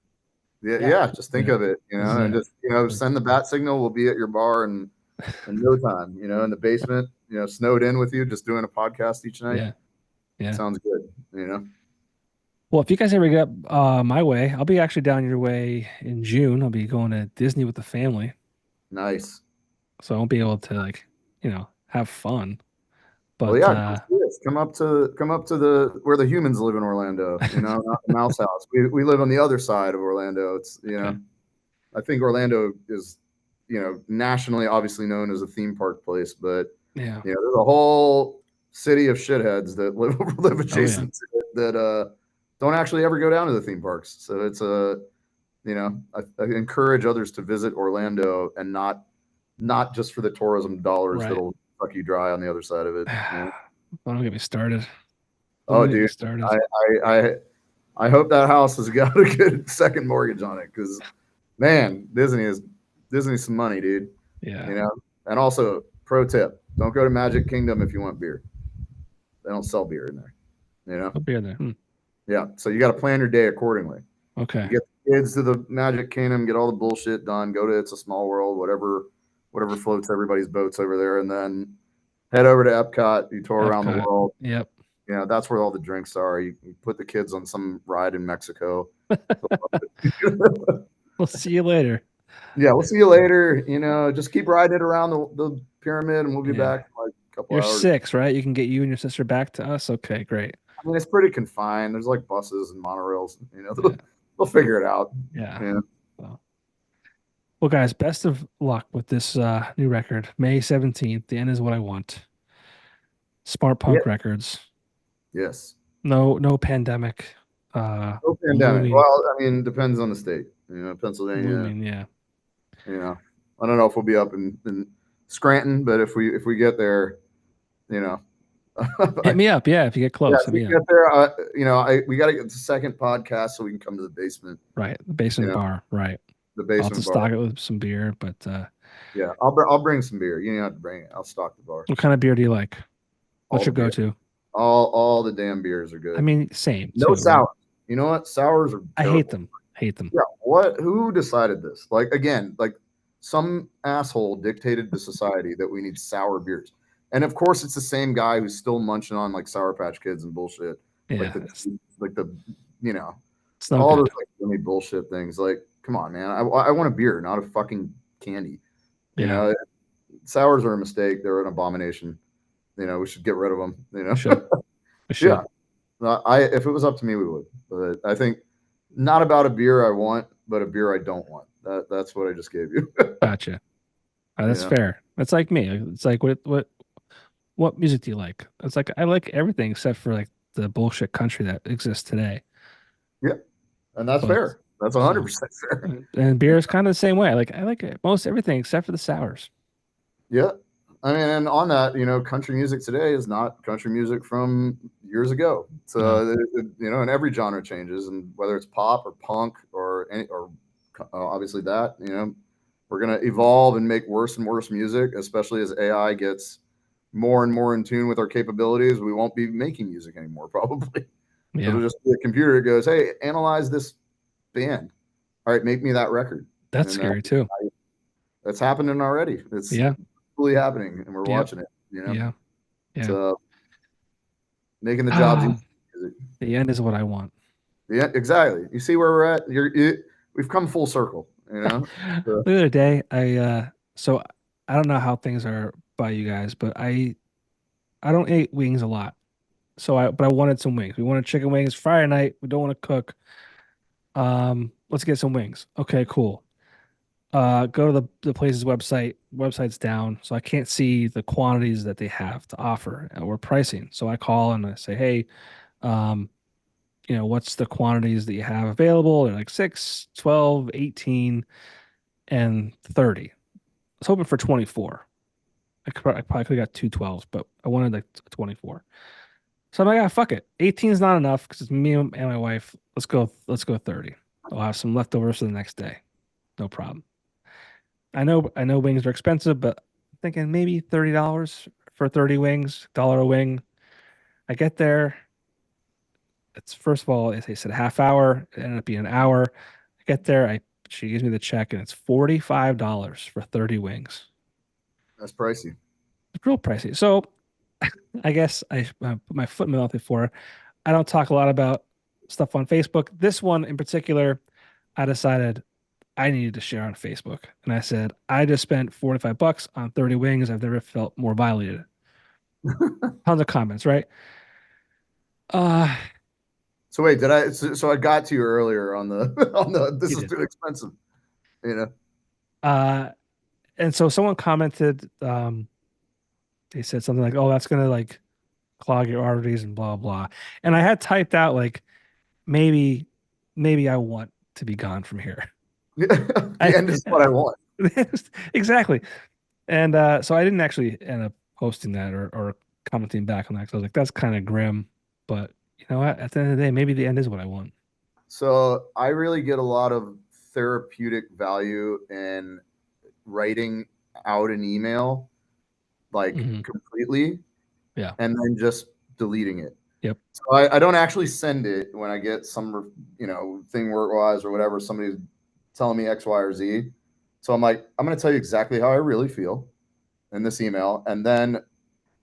Yeah. Just think of it, and just send the bat signal. We'll be at your bar in no time. In the basement, snowed in with you, just doing a podcast each night. Yeah. Sounds good. Well, if you guys ever get up my way, I'll be actually down your way in June. I'll be going to Disney with the family, Nice. so I won't be able to have fun. But Well, yeah, come up to the where the humans live in Orlando. Not the Mouse House. We live on the other side of Orlando. It's I think Orlando is nationally obviously known as a theme park place, but yeah, there's a whole city of shitheads that live adjacent to it that don't actually ever go down to the theme parks. So it's I encourage others to visit Orlando and not just for the tourism dollars that'll suck you dry on the other side of it. Don't get me started. Dude, I hope that house has got a good second mortgage on it because, man, Disney's some money, dude. Yeah. And also, pro tip: don't go to Magic Kingdom if you want beer. They don't sell beer in there. No beer there. Yeah, so you got to plan your day accordingly. Okay. You get the kids to the Magic Kingdom, get all the bullshit done. Go to It's a Small World, whatever floats everybody's boats over there, and then head over to Epcot. You tour around the world. Yep. That's where all the drinks are. You put the kids on some ride in Mexico. We'll see you later. Yeah, we'll see you later. Just keep riding it around the pyramid, and we'll be back in like a couple You're hours. 6, right? You can get you and your sister back to us. Okay, great. I mean, it's pretty confined. There's like buses and monorails. They'll figure it out. Yeah. Well, guys, best of luck with this new record. May 17th. The end is what I want. Smartpunk Records. Yes. No pandemic. No pandemic. Looming. Well, I mean, depends on the state. Pennsylvania. Looming, yeah. I don't know if we'll be up in Scranton, but if we get there, hit me up. Yeah, if you get close. Yeah, if we get there, we got to get the second podcast so we can come to the basement. Right, the basement bar. Right. The basement I'll have to stock it with some beer, but yeah, I'll bring some beer. You don't have to bring it. I'll stock the bar. What kind of beer do you like? What's your go-to? All the damn beers are good. I mean, same. No sours. You know what? Sours are terrible. I hate them. Yeah. What? Who decided this? Again, some asshole dictated to society that we need sour beers. And of course, it's the same guy who's still munching on Sour Patch Kids and bullshit. Yeah. All those really bullshit things. Come on, man. I want a beer, not a fucking candy. Sours are a mistake. They're an abomination. We should get rid of them. We should. Yeah. If it was up to me, we would. But I think not about a beer I want, but a beer I don't want. That's what I just gave you. Gotcha. That's fair. That's like me. It's like what music do you like? It's like I like everything except for the bullshit country that exists today. Yeah, and that's fair. That's 100% fair. And beer is kind of the same way. I like most everything except for the sours. Yeah. I mean, and on that, country music today is not country music from years ago. So, and every genre changes, and whether it's pop or punk or obviously that, we're going to evolve and make worse and worse music, especially as AI gets more and more in tune with our capabilities. We won't be making music anymore, probably. Yeah. It'll just be a computer that goes, hey, analyze this band. All right, make me that record. That's scary too. That's happening already. It's fully happening, and we're watching it. Yeah. So making the jobs easy. The end is what I want. Yeah, exactly. You see where we're at? We've come full circle. The other day, so I don't know how things are by you guys, but I don't eat wings a lot. But I wanted some wings. We wanted chicken wings Friday night. We don't want to cook. Let's get some wings. Okay, cool. Go to the place's website. Website's down, so I can't see the quantities that they have to offer or pricing. So I call and I say, hey, what's the quantities that you have available? They're 6, 12, 18, and 30. I was hoping for 24. I probably could have got 2 12s, but I wanted 24. So I'm like, fuck it. 18 is not enough because it's me and my wife. let's go 30. I'll have some leftovers for the next day. No problem. I know wings are expensive, but I'm thinking maybe $30 for 30 wings, $1 a wing. I get there. It's first of all, they said half hour. It ended up being an hour. I get there. She gives me the check, and it's $45 for 30 wings. That's pricey. It's real pricey. So I guess I put my foot in my mouth before. I don't talk a lot about stuff on Facebook. This one in particular, I decided I needed to share on Facebook. And I said, I just spent $45 on 30 wings. I've never felt more violated. Tons of comments, right? So wait, so I got to you earlier on the this is too expensive, you know? And so someone commented, they said something like, "Oh, that's gonna like clog your arteries and blah blah." And I had typed out like, maybe I want to be gone from here. The end is what I want. Exactly. And so I didn't actually end up posting that or commenting back on that because I was like, that's kind of grim. But you know what? At the end of the day, maybe the end is what I want. So I really get a lot of therapeutic value in writing out an email, like completely, yeah, and then just deleting it. Yep. So I don't actually send it when I get some, thing work-wise or whatever, somebody's telling me X, Y, or Z. So I'm like, I'm going to tell you exactly how I really feel in this email. And then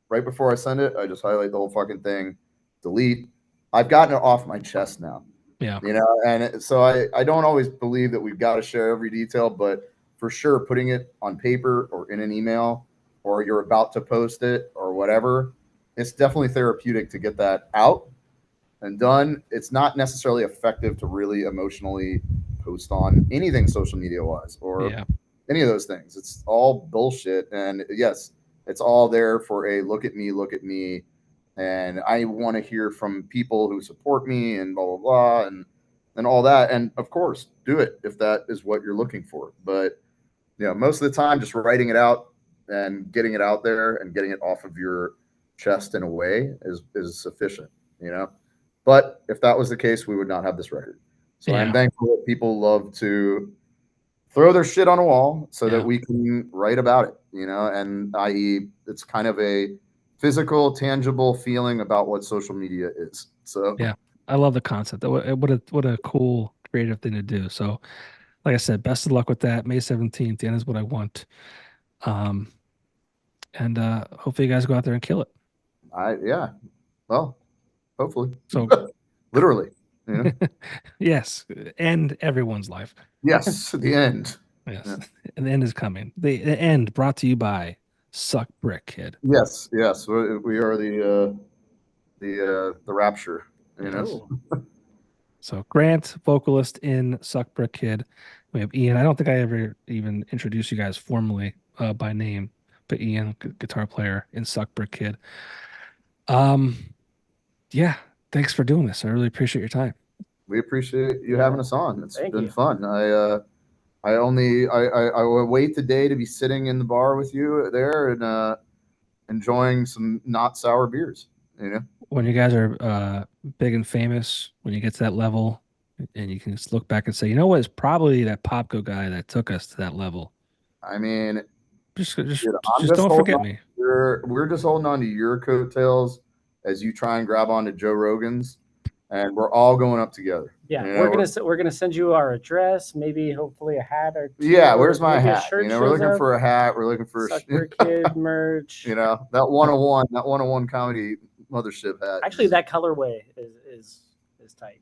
right before I send it, I just highlight the whole fucking thing, delete. I've gotten it off my chest now. Yeah. And so I don't always believe that we've got to share every detail, but for sure, putting it on paper or in an email, or you're about to post it or whatever, it's definitely therapeutic to get that out and done. It's not necessarily effective to really emotionally post on anything social media wise or any of those things. It's all bullshit. And yes, it's all there for a look at me. And I want to hear from people who support me and blah, blah, blah, and all that. And of course, do it if that is what you're looking for. But most of the time, just writing it out and getting it out there and getting it off of your chest in a way is sufficient, But if that was the case, we would not have this record. So I'm thankful that people love to throw their shit on a wall so that we can write about it, and i.e. it's kind of a physical, tangible feeling about what social media is. So yeah, I love the concept. What a cool creative thing to do. So like I said, best of luck with that. May 17th, the end is what I want. And hopefully you guys go out there and kill it. Well, hopefully. So literally, yes, end everyone's life. Yes, the end. Yes, and the end is coming. The end brought to you by Suck Brick Kid. Yes, we are the rapture. So Grant, vocalist in Suck Brick Kid. We have Ian. I don't think I ever even introduced you guys formally by name, but Ian, guitar player in Suck Brick Kid. Yeah, thanks for doing this. I really appreciate your time. We appreciate you having us on. It's been fun. I wait the day to be sitting in the bar with you there and enjoying some not sour beers. When you guys are big and famous, when you get to that level, and you can just look back and say, you know what, it's probably that Popko guy that took us to that level. I mean, just don't forget me. We're just holding on to your coattails as you try and grab onto Joe Rogan's, and we're all going up together. Yeah, we're gonna send you our address, maybe hopefully a hat or two. Yeah, where's my hat? We're looking for a hat. We're looking for Kid merch. That 101 comedy Mothership hat. Actually, that colorway is tight.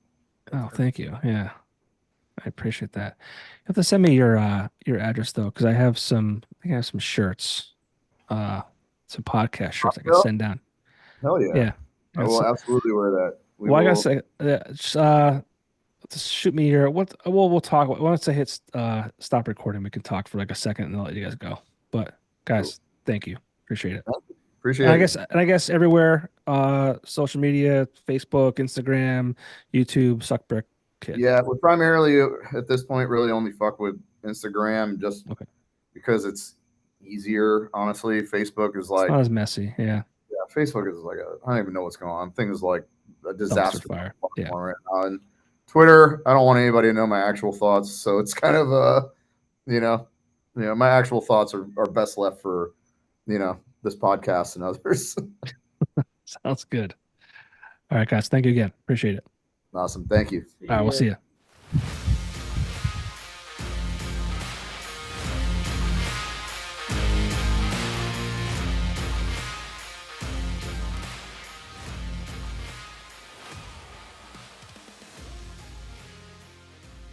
Oh, thank you. Yeah, I appreciate that. You have to send me your address though, because I have some shirts, some podcast shirts I can send down. Hell yeah! Yeah, I will absolutely wear that. I gotta say, just shoot me your what? We'll talk. Once I hit stop recording, we can talk for like a second, and I'll let you guys go. But guys, thank you. Appreciate it. Appreciate it. I guess everywhere, social media, Facebook, Instagram, YouTube, Suck Brick Kid. Yeah, we're primarily at this point really only fuck with Instagram just because it's easier. Honestly, Facebook is like it's not as messy. Yeah, Facebook is like I don't even know what's going on. Thing is like a disaster fire. right now, and Twitter, I don't want anybody to know my actual thoughts, so it's kind of my actual thoughts are best left for this podcast and others. Sounds good. All right, guys. Thank you again. Appreciate it. Awesome, thank you. All right, we'll see you.